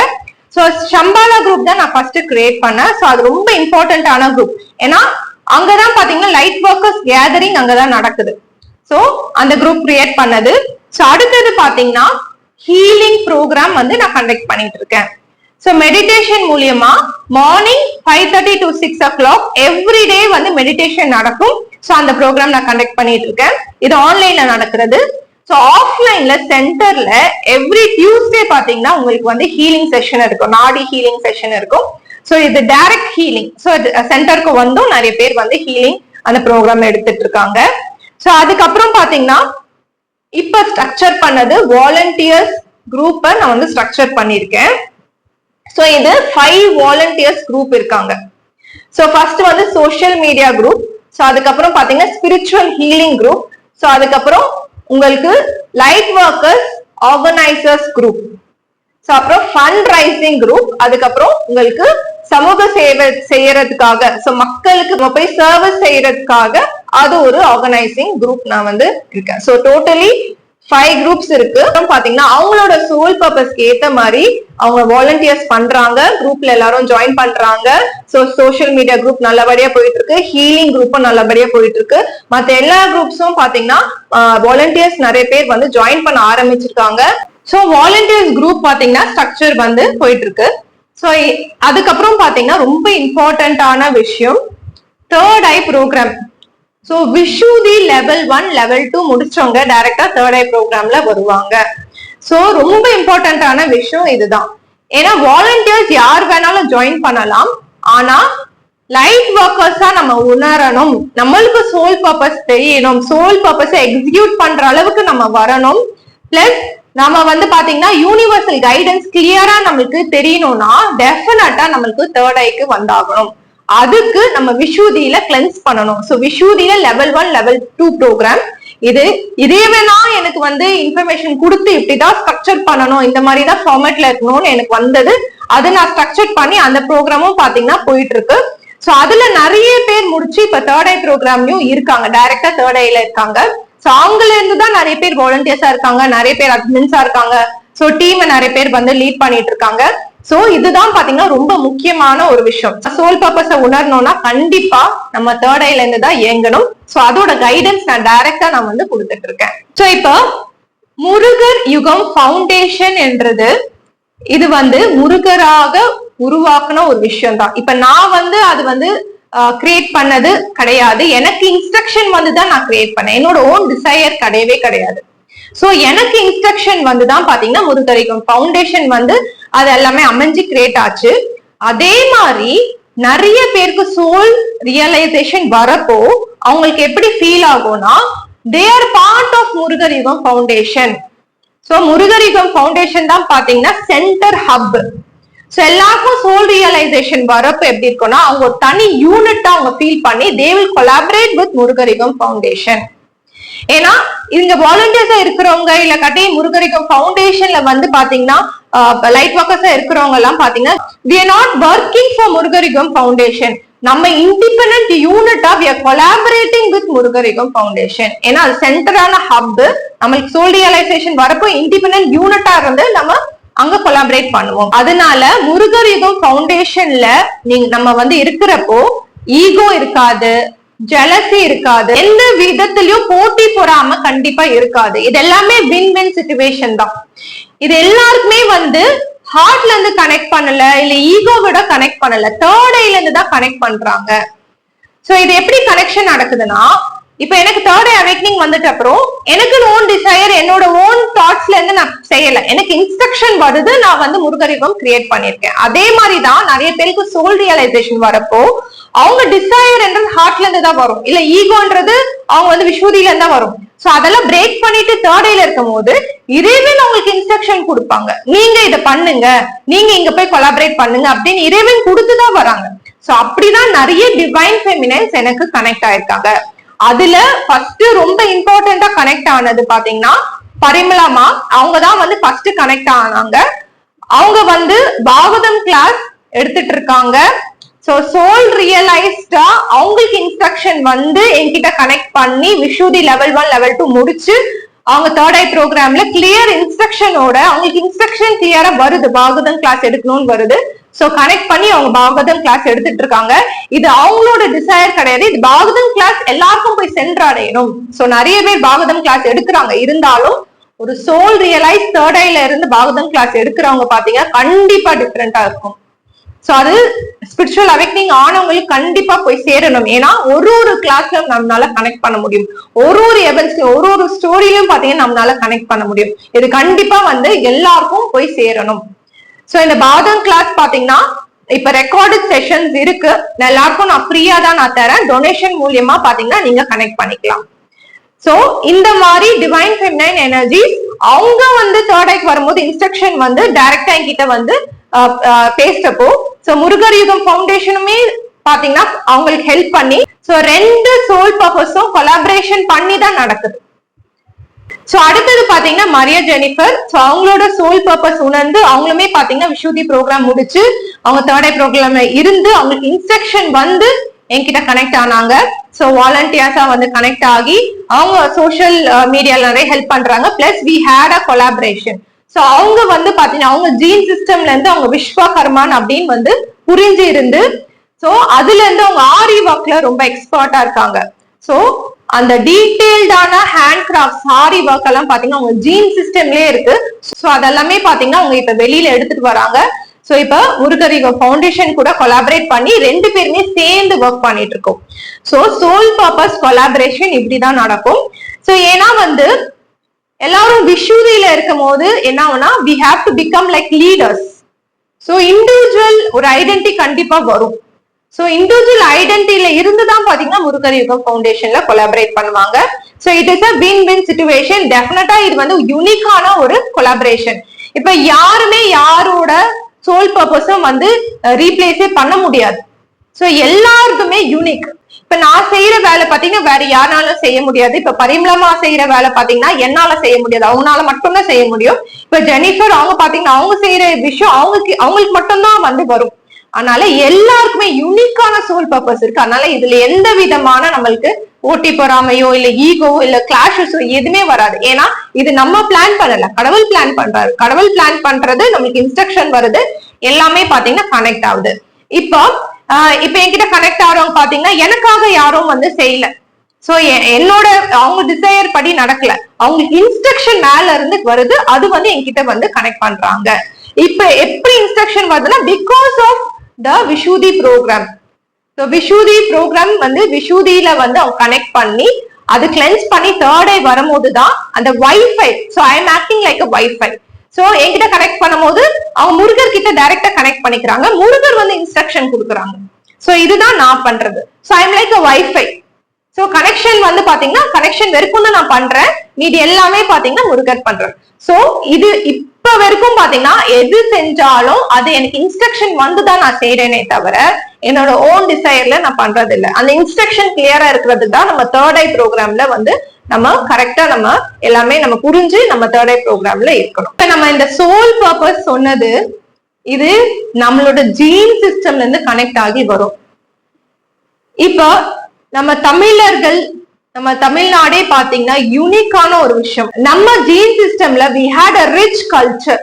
சோ ஷம்பாலா குரூப் தான் நான் ஃபர்ஸ்ட் கிரியேட் பண்ணேன். சோ அது ரொம்ப இம்பார்ட்டன்டான குரூப். ஏன்னா அங்கதான் பாத்தீங்கன்னா லைட் ஒர்க்கர்ஸ் கேதரிங் அங்கதான் நடக்குது. சோ அந்த குரூப் கிரியேட் பண்ணது. சோ அடுத்தது பாத்தீங்கன்னா ஹீலிங் ப்ரோக்ராம் வந்து நான் கண்டக்ட் பண்ணிட்டு இருக்கேன். சோ மெடிடேஷன் மூலியமா morning 5:30 to 6 o'clock every day வந்து மெடிடேஷன் நடக்கும். சோ அந்த ப்ரோக்ராம் நான் கண்டக்ட் பண்ணிட்டு இருக்கேன். இது ஆன்லைன்ல நடக்கிறது. சோ ஆஃப்லைன்ல சென்டர்ல எவ்ரி டியூஸ்டே பாத்தீங்கன்னா உங்களுக்கு வந்து ஹீலிங் செஷன் இருக்கும், நாடி ஹீலிங் செஷன் இருக்கும். சோ இது டைரக்ட் ஹீலிங். சோ சென்டருக்கு வந்தும் நிறைய பேர் வந்து ஹீலிங் அந்த ப்ரோக்ராம் எடுத்துட்டு இருக்காங்க. சோ அதுக்கப்புறம் பாத்தீங்கன்னா இப்ப ஸ்ட்ரக்சர் பண்ணது வாலண்டியர்ஸ் குரூப்ப நான் வந்து ஸ்ட்ரக்சர் பண்ணிருக்கேன். சோ இது 5 வாலண்டியர்ஸ் குரூப் இருக்காங்க. சோ ஃபர்ஸ்ட் வந்து சோஷியல் மீடியா குரூப். சோ அதுக்கப்புறம் பாத்தீங்கன்னா ஸ்பிரிச்சுவல் ஹீலிங் குரூப். சோ அதுக்கப்புறம் உங்களுக்கு light workers organisers group. So அப்புறம் ஃபண்ட் ரைசிங் குரூப். அதுக்கப்புறம் உங்களுக்கு சமூக சேவை செய்யறதுக்காக சோ மக்களுக்கு போய் சர்வீஸ் செய்யறதுக்காக அது ஒரு ஆர்கனைசிங் குரூப் நான் வந்து இருக்கேன். சோ டோட்டலி 5 குரூப்ஸ் இருக்கு. பாத்தீங்கன்னா அவங்களோட சோல் பர்பஸ்க்கு ஏத்த மாதிரி அவங்க வாலண்டியர்ஸ் பண்றாங்க. குரூப்ல எல்லாரும் ஜாயின் பண்றாங்க. சோ சோஷியல் மீடியா குரூப் நல்லபடியா போயிட்டு இருக்கு. ஹீலிங் குரூப்பும் நல்லபடியா போயிட்டு இருக்கு. மத்த எல்லா குரூப்ஸும் பாத்தீங்கன்னா வாலண்டியர்ஸ் நிறைய பேர் வந்து ஜாயின் பண்ண ஆரம்பிச்சிருக்காங்க. சோ வாலண்டியர்ஸ் குரூப் பாத்தீங்கன்னா ஸ்ட்ரக்சர் வந்து போயிட்டு இருக்கு. சோ அதுக்கப்புறம் பாத்தீங்கன்னா ரொம்ப இம்பார்ட்டன்டான விஷயம் தேர்ட் ஐ ப்ரோக்ராம். சோ விஷுதி லெவல் 1 லெவல் 2 முடிச்சவங்க டைரக்டா தேர்ட் ஐ ப்ரோக்ராம்ல வருவாங்க. சோ ரொம்ப இம்பார்ட்டன்டான விஷயம் இதுதான். ஏன்னா வாலண்டியர்ஸ் யார் வேணாலும் ஜாயின் பண்ணலாம். ஆனா லைட் ஒர்க்கர்ஸா நம்ம உணரணும், நம்மளுக்கு சோல் பர்பஸ் தெரியணும், சோல் பர்பஸ் எக்ஸிக்யூட் பண்ற அளவுக்கு நம்ம வரணும். பிளஸ் நம்ம வந்து பாத்தீங்கன்னா யூனிவர்சல் கைடன்ஸ் கிளியரா நம்மளுக்கு தெரியணும்னா டெஃபினட்டா நம்மளுக்கு தேர்ட் ஐக்கு வந்தாகணும். அதுக்கு நம்ம விஷுதியில கிளென்ஸ் பண்ணணும். சோ விஷுதியில லெவல் 1 லெவல் 2 ப்ரோக்ராம் இது. இதே வேணா எனக்கு வந்து இன்ஃபர்மேஷன் கொடுத்து இப்படிதான் ஸ்ட்ரக்சர் பண்ணணும், இந்த மாதிரி தான் ஃபார்மேட்ல இருக்கணும்னு எனக்கு வந்தது. அதை நான் ஸ்ட்ரக்சர் பண்ணி அந்த ப்ரோக்ராமும் பாத்தீங்கன்னா போயிட்டு இருக்கு. சோ அதுல நிறைய பேர் முடிச்சு இப்ப தேர்ட் ஐ ப்ரோக்ராம்லயும் இருக்காங்க, டைரக்டா தேர்ட் ஐல இருக்காங்க. சோ அவங்கள இருந்துதான் நிறைய பேர் வாலண்டியர்ஸா இருக்காங்க, நிறைய பேர் அட்மின்ஸா இருக்காங்க. சோ டீம் நிறைய பேர் வந்து லீட் பண்ணிட்டு இருக்காங்க. சோ இதுதான் பாத்தீங்கன்னா ரொம்ப முக்கியமான ஒரு விஷயம். சோல் பர்பஸ உணரணும்னா கண்டிப்பா நம்ம தேர்ட் ஐல இருந்து தான் இயங்கணும். சோ அதோட கைடன்ஸ் நான் டைரக்டா நான் வந்து கொடுத்துட்டு இருக்கேன். சோ இப்போ முருகர் யுகம் ஃபவுண்டேஷன் என்றது இது வந்து முருகராக உருவாக்குன ஒரு விஷயம் தான். இப்ப நான் வந்து அது வந்து கிரியேட் பண்ணது கிடையாது. எனக்கு இன்ஸ்ட்ரக்ஷன் வந்து தான் நான் கிரியேட் பண்ணேன். என்னோட ஓன் டிசையர் கிடையவே கிடையாது. சோ எனக்கு இன்ஸ்ட்ரக்ஷன் வந்து தான் பாத்தீங்கன்னா முருகரிகம் ஃபவுண்டேஷன் வந்து அது எல்லாமே அமைஞ்சு கிரியேட் ஆச்சு. அதே மாதிரி நிறைய பேருக்கு சோல் ரியலைசேஷன் வரப்போ அவங்களுக்கு எப்படி ஃபீல் ஆகும்னா they are part of Murugarigam foundation. So Murugarigam foundation தான் பாத்தீங்கன்னா சென்டர் ஹப். சோ எல்லாருக்கும் சோல் ரியலைசேஷன் வரப்போ எப்படி இருக்கும்னா அவங்க ஒரு தனி யூனிட்டா அவங்க ஃபீல் பண்ணி they will collaborate with Murugarigam foundation. ஏன்னா இங்க வாலண்டியர்ஸா இருக்கிறவங்க இல்ல கட்டி முருகரிகம் ஃபவுண்டேஷன்ல வந்து பாத்தீங்கன்னா லைட் ஒர்க்கர்ஸா இருக்கிறவங்க எல்லாம் பாத்தீங்கன்னா we are not working for Murugarigam foundation. நம்ம இண்டிபெண்டன்ட் யூனிட்டா we are collaborating with Murugarigam foundation. ஏன்னா அது சென்டரான ஹப். நம்மளுக்கு சோல் ரியலைசேஷன் வரப்போ இண்டிபெண்டன்ட் யூனிட்டா இருந்து நம்ம அங்க கொலாபரேட் பண்ணுவோம். அதனால முருகரிகம் ஃபவுண்டேஷன்ல நம்ம வந்து இருக்கிறப்போ ஈகோ இருக்காது, ஜெலசி இருக்காது, எந்த விதத்திலயும் போட்டி போடாம கண்டிப்பா இருக்காது. இது எல்லாமே வின் வின் சிச்சுவேஷன் தான். இது எல்லாருக்குமே வந்து ஹார்ட்ல இருந்து கனெக்ட் பண்ணல, இல்ல ஈகோவோட கனெக்ட் பண்ணல, தேர்ட் ஐல இருந்து தான் கனெக்ட் பண்றாங்க. சோ இது எப்படி கனெக்ஷன் நடக்குதுன்னா இப்ப எனக்கு தேர்ட் ஐ அவேக்னிங் வந்துட்டு அப்புறம் எனக்கு ஓன் டிசையர் என்னோட ஓன் தாட்ஸ்ல இருந்து நான் செய்யல, எனக்கு இன்ஸ்ட்ரக்ஷன் வருது, நான் வந்து முருகரிகம் கிரியேட் பண்ணிருக்கேன். அதே மாதிரிதான் நிறைய பேருக்கு சோல் ரியலைசேஷன் வரப்போ அவங்க டிசையர் என்றது ஹார்ட்ல இருந்து தான் வரும், இல்ல ஈகோன்றது அவங்க வந்து விஸ்வதியில இருந்தா வரும். சோ அதெல்லாம் பிரேக் பண்ணிட்டு தேர்ட் ஐல இருக்கும் போது இறைவன் உங்களுக்கு இன்ஸ்ட்ரக்ஷன் கொடுப்பாங்க, நீங்க இதை பண்ணுங்க, நீங்க இங்க போய் கொலாபரேட் பண்ணுங்க அப்படின்னு இறைவன் கொடுத்துதான் வராங்க. சோ அப்படிதான் நிறைய டிவைன் ஃபெமினைன்ஸ் எனக்கு கனெக்ட் ஆயிருக்காங்க. அதுல ஃபர்ஸ்ட் ரொம்ப இம்பார்ட்டண்டா கனெக்ட் ஆனது பாத்தீங்கன்னா பரிமளமா. அவங்கதான் வந்து ஃபர்ஸ்ட் கனெக்ட் ஆனாங்க. அவங்க வந்து பாகவதம் கிளாஸ் எடுத்துட்டு இருக்காங்க. சோ சோல் ரியலைஸ்டா அவங்களுக்கு இன்ஸ்ட்ரக்ஷன் வந்து என்கிட்ட கனெக்ட் பண்ணி விஷுதி லெவல் 1 லெவல் 2 முடிச்சு அவங்க தேர்ட் ஐ ப்ரோக்ராம்ல கிளியர் இன்ஸ்ட்ரக்ஷனோட அவங்களுக்கு இன்ஸ்ட்ரக்ஷன் கிளியரா வருது, பாகவதம் கிளாஸ் எடுக்கணும்னு வருது. சோ கனெக்ட் பண்ணி அவங்க பாகவதம் கிளாஸ் எடுத்துட்டு இருக்காங்க. இது அவங்களோட டிசைர் கிடையாது, இது பாகவதம் கிளாஸ் எல்லாருக்கும் போய் சென்றடையணும். சோ நிறைய பேர் பாகவதம் கிளாஸ் எடுக்கிறாங்க. இருந்தாலும் ஒரு சோல் ரியலைஸ் தேர்ட் ஐல இருந்து பாகவதம் கிளாஸ் எடுக்கிறவங்க பாத்தீங்கன்னா கண்டிப்பா டிஃபரெண்டா இருக்கும். சோ அது ஸ்பிரிச்சுவல் அவேக்னிங் ஆனவங்களுக்கு கண்டிப்பா போய் சேரணும். ஏன்னா ஒரு கிளாஸ்ல நம்மளால கனெக்ட் பண்ண முடியும், ஒரு எவென்ட்ஸ்லயும் ஒரு ஸ்டோரியிலும் பாத்தீங்கன்னா நம்மளால கனெக்ட் பண்ண முடியும். இது கண்டிப்பா வந்து எல்லாருக்கும் போய் சேரணும். சோ இந்த பாகவதம் கிளாஸ் பாத்தீங்கன்னா இப்ப ரெக்கார்டட் செஷன்ஸ் இருக்கு, எல்லாருக்கும் நான் ஃப்ரீயா தான் நான் தரேன். டொனேஷன் மூலியமா பாத்தீங்கன்னா நீங்க கனெக்ட் பண்ணிக்கலாம். சோ இந்த மாதிரி டிவைன் ஃபெமினைன் எனர்ஜி அவங்க வந்து தேர்ட் ஐக்கு வரும்போது இன்ஸ்ட்ரக்ஷன் வந்து டைரக்டா என்கிட்ட வந்து பேசுறப்போ சோ முருகரிகம் ஃபவுண்டேஷனுமே பாத்தீங்கன்னா அவங்களுக்கு ஹெல்ப் பண்ணி சோ 2 சோல் பர்பஸும் கொலாபரேஷன் பண்ணி தான் நடக்குது. சோ அடுத்தது பாத்தீங்கன்னா மரியா ஜெனிஃபர். சோ அவங்களோட சோல் பர்பஸ் உணர்ந்து அவங்களுமே பாத்தீங்கன்னா விஷுதி ப்ரோக்ராம் முடிச்சு அவங்க தேர்ட் ஐ ப்ரோக்ராம்ல இருந்து அவங்களுக்கு இன்ஸ்ட்ரக்ஷன் வந்து என்கிட்ட கனெக்ட் ஆனாங்க. சோ வாலண்டியர்ஸா வந்து கனெக்ட் ஆகி அவங்க சோசியல் மீடியால நிறைய ஹெல்ப் பண்றாங்க. Plus we had a collaboration. So அவங்க வந்து பாத்தீங்கன்னா அவங்க ஜீன் சிஸ்டம்ல இருந்து அவங்க விஸ்வகர்மான் அப்படின்னு வந்து புரிஞ்சு இருந்து சோ அதுல இருந்து அவங்க ஆரி ஒர்க்ல ரொம்ப எக்ஸ்பர்ட்டா இருக்காங்க. சோ அந்த டீடைல்டான ஹேண்ட் கிராஃப்ட் ஆரி ஒர்க் எல்லாம் பாத்தீங்கன்னா அவங்க ஜீன் சிஸ்டம்லயே இருக்கு. சோ அதெல்லாமே பாத்தீங்கன்னா அவங்க இப்ப வெளியில எடுத்துட்டு வராங்க. சோ இப்ப முருகரிகம் ஃபவுண்டேஷன் கூட கொலாபரேட் பண்ணி 2 பேருமே சேர்ந்து ஒர்க் பண்ணிட்டு இருக்கோம். சோ சோல் பர்பஸ் கொலாபரேஷன் இப்படிதான் நடக்கும். சோ ஏன்னா வந்து எல்லாரும் விஷுதியில இருக்கும் போது என்ன ஆகும்னா we have to become like leaders. So individual ஒரு ஐடென்டிட்டி கண்டிப்பா வரும். சோ இண்டிவிஜுவல் ஐடென்டிட்டில இருந்துதான் பாத்தீங்கன்னா முருகரிகம் ஃபவுண்டேஷன்ல கொலாபரேட் பண்ணுவாங்க. So it is a win-win situation. டெஃபினட்டா இது வந்து யூனிக்கான ஒரு கொலாபரேஷன். இப்ப யாருமே யாரோட சோல் பர்பஸும் வந்து ரீப்ளேஸே பண்ண முடியாது. சோ எல்லாருக்குமே யூனிக். இப்ப நான் செய்யற வேலை பாத்தீங்கன்னா வேற யாராலும் செய்ய முடியாது. இப்ப பரிமளமா செய்யற வேலை பாத்தீங்கன்னா என்னால செய்ய முடியாது, அவங்களால மட்டும்தான் செய்ய முடியும். இப்ப ஜெனிஃபர் அவங்க பாத்தீங்கன்னா அவங்க செய்யற விஷயம் அவங்களுக்கு மட்டும்தான் வந்து வரும். அதனால எல்லாருக்குமே யூனிக்கான சோல் பர்பஸ் இருக்கு. அதனால இதுல எந்த விதமான நம்மளுக்கு போட்டி பொறாமையோ இல்ல ஈகோ இல்ல கிளாஷஸோ எதுவுமே வராது. ஏன்னா இது நம்ம பிளான் பண்ணல, கடவுள் பிளான் பண்றாரு. கடவுள் பிளான் பண்றது நம்மளுக்கு இன்ஸ்ட்ரக்ஷன் வருது, எல்லாமே பாத்தீங்கன்னா கனெக்ட் ஆகுது. இப்போ என்கிட்ட கனெக்ட் ஆகிறவங்க பாத்தீங்கன்னா எனக்காக யாரும் வந்து செய்யல. சோ என்னோட அவங்க டிசையர் படி நடக்கல, அவங்களுக்கு இன்ஸ்ட்ரக்ஷன் மேல இருந்து வருது, அது வந்து என்கிட்ட வந்து கனெக்ட் பண்றாங்க. இப்ப எப்படி இன்ஸ்ட்ரக்ஷன் வருதுன்னா because of the Vishuddhi program. Vishuddhi program வந்து விஷூதியில வந்து அவங்க கனெக்ட் பண்ணி அது கிளென்ஸ் பண்ணி தேர்ட் ஐ வரும்போதுதான் அந்த wifi. So I am acting like a wifi. So என்கிட்ட கனெக்ட் பண்ணும்போது அவங்க முருகர் கிட்ட டைரக்டா கனெக்ட் பண்ணிக்கிறாங்க, முருகர் வந்து இன்ஸ்ட்ரக்ஷன் கொடுக்குறாங்க. சோ இதுதான் நான் பண்றது. So I am like a wifi. So connection வந்து பாத்தீங்கன்னா கனெக்ஷன் வரைக்கும் தான் நான் பண்றேன், மீதி எல்லாமே பாத்தீங்கன்னா முருகர் பண்றேன். சோ இது இப்ப வரைக்கும் பாத்தீங்கன்னா எது செஞ்சாலும் அது எனக்கு இன்ஸ்ட்ரக்ஷன் வந்துதான் நான் செய்யறேனே தவிர என்னோட ஓன் டிசைர்ல நான் பண்றது இல்லை. அந்த இன்ஸ்ட்ரக்ஷன் கிளியரா இருக்கிறது தான் நம்ம தேர்ட் ஐ ப்ரோக்ராம்ல வந்து நம்ம கரெக்டா நம்ம எல்லாமே நம்ம புரிஞ்சு நம்ம தேர்ட் ஐ ப்ரோக்ராம்ல இருக்கணும். இப்ப நம்ம இந்த சோல் பர்பஸ் சொன்னது இது நம்மளோட ஜீன் சிஸ்டம்ல இருந்து கனெக்ட் ஆகி வரும். இப்போ நம்ம தமிழர்கள், நம்ம தமிழ்நாடே பாத்தீங்கன்னா யூனிக்கான ஒரு விஷயம். நம்ம ஜீன் சிஸ்டம்ல we had a rich culture.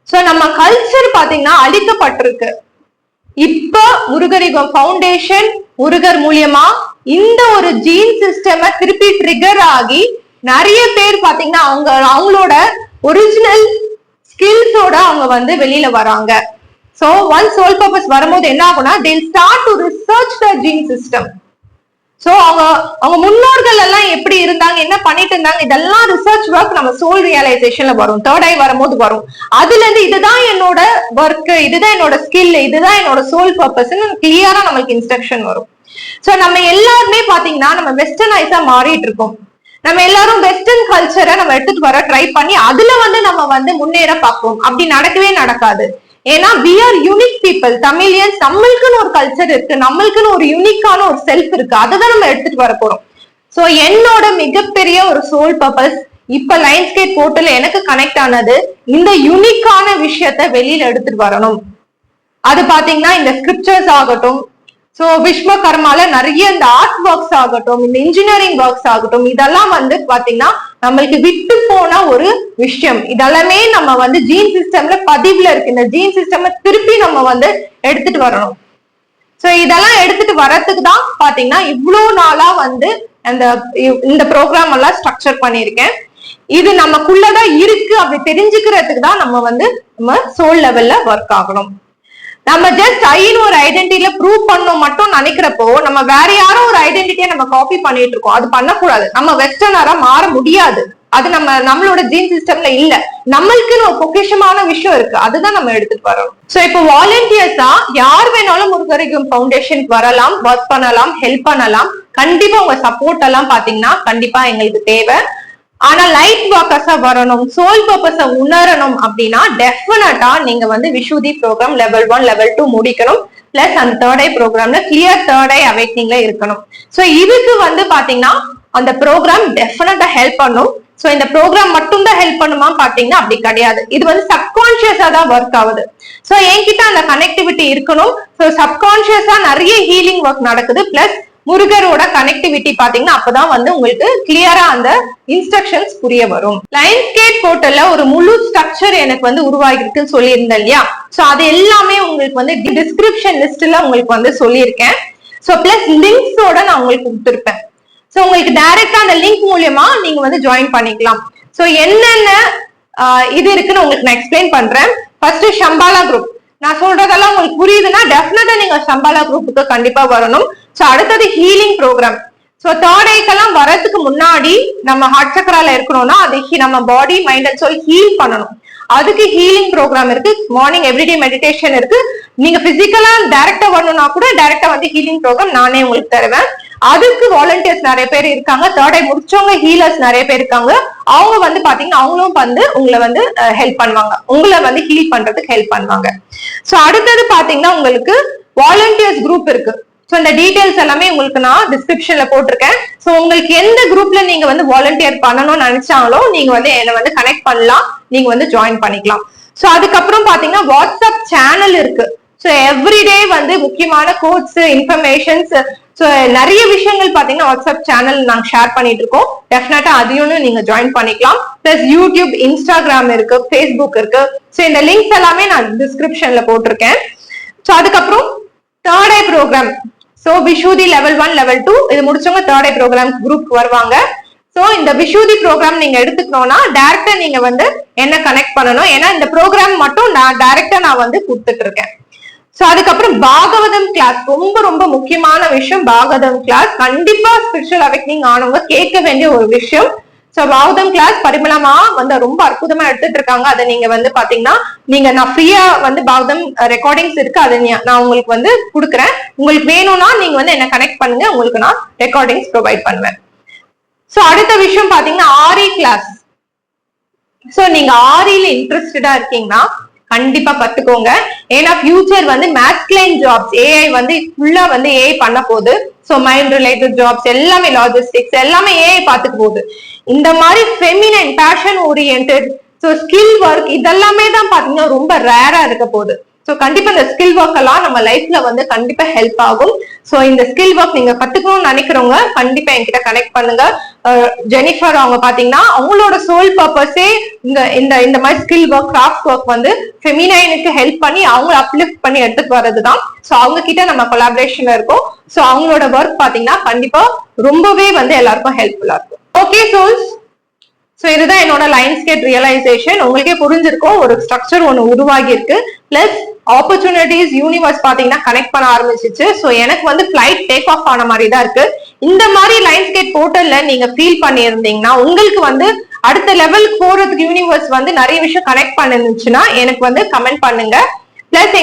So நம்ம கல்ச்சர் பாத்தீங்கன்னா அழிக்கப்பட்டிருக்கு. இப்ப முருகரிகம் ஃபவுண்டேஷன் முருகர் மூலியமா இந்த ஒரு ஜீன் சிஸ்டம் திருப்பி ட்ரிகர் ஆகி நிறைய பேர் பாத்தீங்கன்னா அவங்களோட ஒரிஜினல் ஸ்கில்ஸோட அவங்க வந்து வெளியில வராங்க. சோ ஒன் சோல் பர்பஸ் வரும்போது என்ன ஆகும்னா they'll start to research the gene system. So அவங்க முன்னோர்கள் எல்லாம் எப்படி இருந்தாங்க, என்ன பண்ணிட்டு இருந்தாங்க, இதெல்லாம் ரிசர்ச் ஒர்க் நம்ம சோல் ரியலைசேஷன்ல வரும், தேர்ட் ஐ வரும்போது வரும். அதுல இருந்து இதுதான் என்னோட ஒர்க், இதுதான் என்னோட ஸ்கில், இதுதான் என்னோட சோல் பர்பஸ் கிளியரா நம்மளுக்கு இன்ஸ்ட்ரக்ஷன் வரும். சோ நம்ம எல்லாருமே பாத்தீங்கன்னா நம்ம வெஸ்டர்னைஸா மாறிட்டு இருக்கோம். நம்ம எல்லாரும் வெஸ்டர்ன் கல்ச்சரை நம்ம எடுத்துட்டு வர ட்ரை பண்ணி அதுல வந்து நம்ம வந்து முன்னேற பார்ப்போம். அப்படி நடக்கவே நடக்காது. ஏன்னா we are unique people. Tamilians நம்மளுக்குன்னு ஒரு கல்ச்சர் இருக்கு, நம்மளுக்குன்னு ஒரு யூனிக்கான ஒரு செல்ஃப் இருக்கு, அதுதான் நம்ம எடுத்துட்டு வர போறோம். சோ என்னோட மிகப்பெரிய ஒரு சோல் பர்பஸ் இப்ப லைன்ஸ்கேட் போர்ட்டல் எனக்கு கனெக்ட் ஆனது இந்த யூனிக்கான விஷயத்த வெளியில எடுத்துட்டு வரணும். அது பாத்தீங்கன்னா இந்த ஸ்கிரிப்சர்ஸ் ஆகட்டும், சோ விஸ்வகர்மால நிறைய இந்த ஆர்ட் ஒர்க்ஸ் ஆகட்டும், இந்த இன்ஜினியரிங் ஒர்க்ஸ் ஆகட்டும், இதெல்லாம் வந்து பாத்தீங்கன்னா நம்மளுக்கு விட்டு போன ஒரு விஷயம். இதெல்லாமே நம்ம வந்து ஜீன் சிஸ்டம்ல பதிவுல இருக்கு. இந்த ஜீன் சிஸ்டம் திருப்பி நம்ம வந்து எடுத்துட்டு வரணும். சோ இதெல்லாம் எடுத்துட்டு வர்றதுக்கு தான் பாத்தீங்கன்னா இவ்வளவு நாளா வந்து இந்த ப்ரோக்ராம் எல்லாம் ஸ்ட்ரக்சர் பண்ணிருக்கேன். இது நமக்குள்ளதான் இருக்கு அப்படி தெரிஞ்சுக்கிறதுக்கு தான் நம்ம சோல் லெவல்ல ஒர்க் ஆகணும். நம்ம ஜஸ்ட் ஐன்னு ஒரு ஐடென்டிட்டியில ப்ரூவ் பண்ணோம் மட்டும் நினைக்கிறப்போ நம்ம வேற யாரும் ஒரு ஐடென்டிட்டியை நம்ம காப்பி பண்ணிட்டு இருக்கோம். அது பண்ணக்கூடாது. நம்ம வெஸ்டர்னரா மாற முடியாது. அது நம்மளோட ஜீன் சிஸ்டம்ல இல்ல. நம்மளுக்குன்னு ஒரு பொக்கிஷமான விஷயம் இருக்கு, அதுதான் நம்ம எடுத்துட்டு வரணும். சோ இப்போ வாலண்டியர்ஸா யார் வேணாலும் முருகரிகம் ஃபவுண்டேஷனுக்கு வரலாம், ஒர்க் பண்ணலாம், ஹெல்ப் பண்ணலாம். கண்டிப்பா உங்க சப்போர்ட் எல்லாம் பாத்தீங்கன்னா கண்டிப்பா எங்களுக்கு தேவை. ஆனா லைட் ஒர்க்கர்ஸா வரணும், சோல் பர்பஸ உணரணும் அப்படின்னா டெஃபினட்டா நீங்க வந்து விஷூதி ப்ரோக்ராம் லெவல் 1 லெவல் 2 முடிக்கணும். பிளஸ் அந்த தேர்ட் ஐ ப்ரோக்ராம்ல கிளியர் தேர்ட் ஐ அவேக்னிங்ல இருக்கணும். சோ இதுக்கு வந்து பாத்தீங்கன்னா அந்த ப்ரோக்ராம் டெஃபினட்டா ஹெல்ப் பண்ணும். சோ இந்த ப்ரோக்ராம் மட்டும் தான் ஹெல்ப் பண்ணுமா பாத்தீங்கன்னா அப்படி கிடையாது. இது வந்து சப்கான்சியஸா தான் ஒர்க் ஆகுது. சோ என்கிட்ட அந்த கனெக்டிவிட்டி இருக்கணும். சோ சப்கான்சியஸா நிறைய ஹீலிங் ஒர்க் நடக்குது. பிளஸ் முருகரோட கனெக்டிவிட்டி பாத்தீங்கன்னா அப்பதான் வந்து உங்களுக்கு கிளியரா அந்த இன்ஸ்ட்ரக்ஷன்ஸ் புரிய வரும். லைன்ஸ்கேட் போர்ட்டல்ல ஒரு முழு ஸ்ட்ரக்சர் எனக்கு வந்து உருவாகி இருக்குன்னு சொல்லியிருந்தேன் இல்லையா? சோ அது எல்லாமே உங்களுக்கு வந்து டிஸ்கிரிப்ஷன் லிஸ்ட்ல உங்களுக்கு வந்து சொல்லியிருக்கேன். சோ பிளஸ் லிங்க்ஸோட நான் உங்களுக்கு கொடுத்துருப்பேன். சோ உங்களுக்கு டைரக்டா அந்த லிங்க் மூலியமா நீங்க வந்து ஜாயின் பண்ணிக்கலாம். சோ என்னென்ன இது இருக்குன்னு உங்களுக்கு நான் எக்ஸ்பிளைன் பண்றேன். First Shambhala group. நான் சொல்றதெல்லாம் உங்களுக்கு புரியுதுன்னா டெஃபினட்டா நீங்க ஷம்பாலா குரூப்புக்கு கண்டிப்பா வரணும். சோ அடுத்தது ஹீலிங் ப்ரோக்ராம். சோ தேர்ட் ஐக்கெல்லாம் வரதுக்கு முன்னாடி நம்ம ஹார்ட் சக்கரால இருக்கணும்னா அது நம்ம body mind and soul heal பண்ணணும். அதுக்கு ஹீலிங் ப்ரோக்ராம் இருக்கு. மார்னிங் எவ்ரிடே மெடிடேஷன் இருக்கு. நீங்க பிசிக்கலா டைரக்டா வரணும்னா கூட டைரக்டா வந்து ஹீலிங் ப்ரோக்ராம் நானே உங்களுக்கு தருவேன். அதுக்கு வாலண்டியர்ஸ் நிறைய பேர் இருக்காங்க. தேர்ட் ஐ முடிச்சவங்க ஹீலர்ஸ் நிறைய பேர் இருக்காங்க. அவங்க வந்து பாத்தீங்கன்னா அவங்களும் வந்து உங்களை வந்து ஹெல்ப் பண்ணுவாங்க, உங்களை வந்து ஹீல் பண்றதுக்கு ஹெல்ப் பண்ணுவாங்க. சோ அடுத்தது பாத்தீங்கன்னா உங்களுக்கு வாலண்டியர்ஸ் குரூப் இருக்கு. சோ இந்த டீடைல்ஸ் எல்லாமே உங்களுக்கு நான் டிஸ்கிரிப்ஷன்ல போட்டிருக்கேன். சோ உங்களுக்கு எந்த குரூப்ல நீங்க வந்து வாலண்டியர் பண்ணணும்னு நினைச்சாங்களோ நீங்க வந்து என்ன வந்து கனெக்ட் பண்ணலாம், நீங்க வந்து ஜாயின் பண்ணிக்கலாம். சோ அதுக்கப்புறம் பாத்தீங்கன்னா வாட்ஸ்அப் சேனல் இருக்கு. ஸோ எவ்ரிடே வந்து முக்கியமான கோட்ஸ் இன்ஃபர்மேஷன்ஸ் ஸோ நிறைய விஷயங்கள் பாத்தீங்கன்னா வாட்ஸ்அப் சேனல் நாங்க ஷேர் பண்ணிட்டு இருக்கோம். டெஃபினட்டா அதையும் நீங்க ஜாயின் பண்ணிக்கலாம். பிளஸ் யூடியூப், இன்ஸ்டாகிராம் இருக்கு, ஃபேஸ்புக் இருக்கு. ஸோ இந்த லிங்க்ஸ் எல்லாமே நான் டிஸ்கிரிப்ஷன்ல போட்டிருக்கேன். ஸோ அதுக்கப்புறம் தேர்ட் ஐ ப்ரோக்ராம். ஸோ விஷூதி லெவல் 1 லெவல் 2 இது முடிச்சவங்க தேர்ட் ஐ ப்ரோக்ராம் குரூப் வருவாங்க. சோ இந்த விஷூதி ப்ரோக்ராம் நீங்க எடுத்துக்கணும்னா டைரக்டா நீங்க வந்து என்ன கனெக்ட் பண்ணணும். ஏன்னா இந்த ப்ரோக்ராம் மட்டும் நான் டைரக்டா வந்து கொடுத்துட்டு இருக்கேன். சோ அதுக்கப்புறம் பாகவதம் கிளாஸ் ரொம்ப ரொம்ப முக்கியமான விஷயம். பாகவதம் கிளாஸ் கண்டிப்பா ஸ்பிரிச்சுவல் அவேக்கனிங் ஆனவங்க கேட்க வேண்டிய ஒரு விஷயம். சோ பாகவதம் கிளாஸ் பரிமளமா வந்து ரொம்ப அற்புதமா எடுத்துட்டு இருக்காங்க. அதை நீங்க வந்து பாத்தீங்கன்னா நீங்க நான் ஃப்ரீயா வந்து பாகவதம் ரெக்கார்டிங்ஸ் இருக்கு, அதை நான் உங்களுக்கு வந்து கொடுக்குறேன். உங்களுக்கு வேணும்னா நீங்க வந்து என்ன கனெக்ட் பண்ணுங்க, உங்களுக்கு நான் ரெக்கார்டிங்ஸ் ப்ரொவைட் பண்ணுவேன். சோ அடுத்த விஷயம் பாத்தீங்கன்னா ஆரி கிளாஸ். சோ நீங்க ஆரியில இன்ட்ரெஸ்டடா இருக்கீங்கன்னா கண்டிப்பா கத்துக்கோங்க. ஏன்னா ஃபியூச்சர் வந்து மேஸ்குலைன் ஜாப்ஸ் ஏஐ வந்து ஃபுல்லா வந்து ஏஐ பண்ண போகுது. சோ மைண்ட் ரிலேட்டட் ஜாப்ஸ் எல்லாமே, லாஜிஸ்டிக்ஸ் எல்லாமே ஏஐ பாத்துக்க போகுது. இந்த மாதிரி feminine passion oriented so skill work இதெல்லாமே தான் பாத்தீங்கன்னா ரொம்ப ரேரா இருக்க போகுது. சோ கண்டிப்பா இந்த ஸ்கில் ஒர்க் எல்லாம் நம்ம லைஃப்ல வந்து கண்டிப்பா ஹெல்ப் ஆகும். சோ இந்த ஸ்கில் ஒர்க் நீங்க கத்துக்கணும்னு நினைக்கிறவங்க கண்டிப்பா என்கிட்ட கனெக்ட் பண்ணுங்க. ஜெனிஃபர் அவங்க பாத்தீங்கன்னா அவங்களோட சோல் பர்பஸே இந்த மாதிரி ஸ்கில் ஒர்க், கிராஃப்ட் ஒர்க் வந்து ஃபெமினைனுக்கு ஹெல்ப் பண்ணி அவங்க அப்லிஃப்ட் பண்ணி எடுத்துட்டு வர்றதுதான். சோ அவங்க கிட்ட நம்ம கொலாபரேஷன்ல இருக்கோம். சோ அவங்களோட ஒர்க் பாத்தீங்கன்னா கண்டிப்பா ரொம்பவே வந்து எல்லாருக்கும் ஹெல்ப்ஃபுல்லா இருக்கும். ஓகே சோல்ஸ், சோ இதுதான் என்னோட லைன்ஸ்கேட் ரியலைசேஷன். உங்களுக்கே புரிஞ்சிருக்கும், ஒரு ஸ்ட்ரக்சர் ஒண்ணு உருவாகி இருக்கு. பிளஸ் ஆப்பர்ச்சுனிட்டிஸ் யூனிவர்ஸ் பாத்தீங்கன்னா கனெக்ட் பண்ண ஆரம்பிச்சிச்சு. சோ எனக்கு வந்து பிளைட் டேக் ஆஃப் ஆன மாதிரி தான் இருக்கு. இந்த மாதிரி லைன்ஸ்கேட் போர்ட்டல்ல நீங்க ஃபீல் பண்ணி இருந்தீங்கன்னா உங்களுக்கு வந்து அடுத்த லெவலுக்கு போறதுக்கு யூனிவர்ஸ் வந்து நிறைய விஷயம் கனெக்ட் பண்ணிருந்துச்சுன்னா எனக்கு வந்து கமெண்ட் பண்ணுங்க. பிளஸ்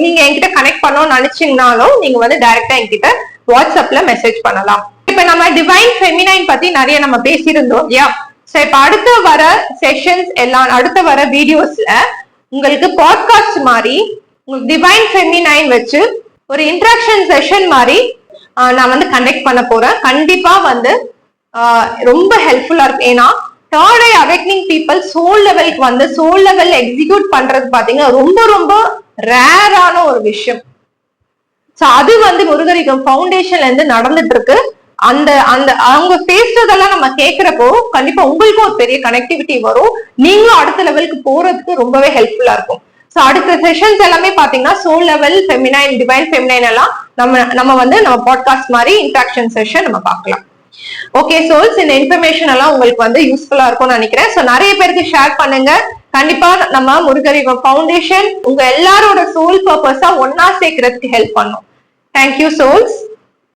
நீங்க என்கிட்ட கனெக்ட் பண்ணணும்னு நினைச்சீங்கன்னாலும் நீங்க வந்து டைரக்டா என்கிட்ட வாட்ஸ்அப்ல மெசேஜ் பண்ணலாம். இப்ப நம்ம டிவைன் ஃபெமினைன் பத்தி நிறைய நம்ம பேசியிருந்தோம் இல்லையா. சோ இப்ப அடுத்த வர செஷன்ஸ் எல்லாம், அடுத்த வர வீடியோஸ்ல உங்களுக்கு பாட்காஸ்ட் மாதிரி உங்களுக்கு டிவைன் ஃபெமினைன் வச்சு ஒரு இன்டராக்ஷன் செஷன் மாதிரி நான் வந்து கண்டக்ட் பண்ண போறேன். கண்டிப்பா வந்து ரொம்ப ஹெல்ப்ஃபுல்லா இருக்கும். ஏன்னா தேர்ட் ஐ அவேக்கனிங் பீப்புள் சோல் லெவலுக்கு வந்து சோல் லெவல் எக்ஸிக்யூட் பண்றது பாத்தீங்கன்னா ரொம்ப ரொம்ப ரேரான ஒரு விஷயம். சோ அது வந்து முருகரிகம் ஃபவுண்டேஷன்ல இருந்து நடந்துட்டு இருக்கு. அந்த அந்த அவங்க பேசுறதெல்லாம் நம்ம கேட்கிறப்போ கண்டிப்பா உங்களுக்கும் ஒரு பெரிய கனெக்டிவிட்டி வரும். நீங்களும் அடுத்த லெவலுக்கு போறதுக்கு ரொம்பவே ஹெல்ப்ஃபுல்லா இருக்கும். சோ அடுத்த செஷன்ஸ் எல்லாமே பாத்தீங்கன்னா soul level feminine, divine feminine எல்லாம் நம்ம வந்து நம்ம பாட்காஸ்ட் மாதிரி இன்டராக்ஷன் செஷன் நம்ம பார்க்கலாம். ஓகே சோல்ஸ், இந்த இன்ஃபர்மேஷன் எல்லாம் உங்களுக்கு வந்து யூஸ்ஃபுல்லா இருக்கும்னு நினைக்கிறேன். சோ நிறைய பேருக்கு ஷேர் பண்ணுங்க. கண்டிப்பா நம்ம முருகரிகம் ஃபவுண்டேஷன் உங்க எல்லாரோட சோல் பர்பஸா ஒன்னா சேர்க்கறதுக்கு ஹெல்ப் பண்ணும். Thank you souls.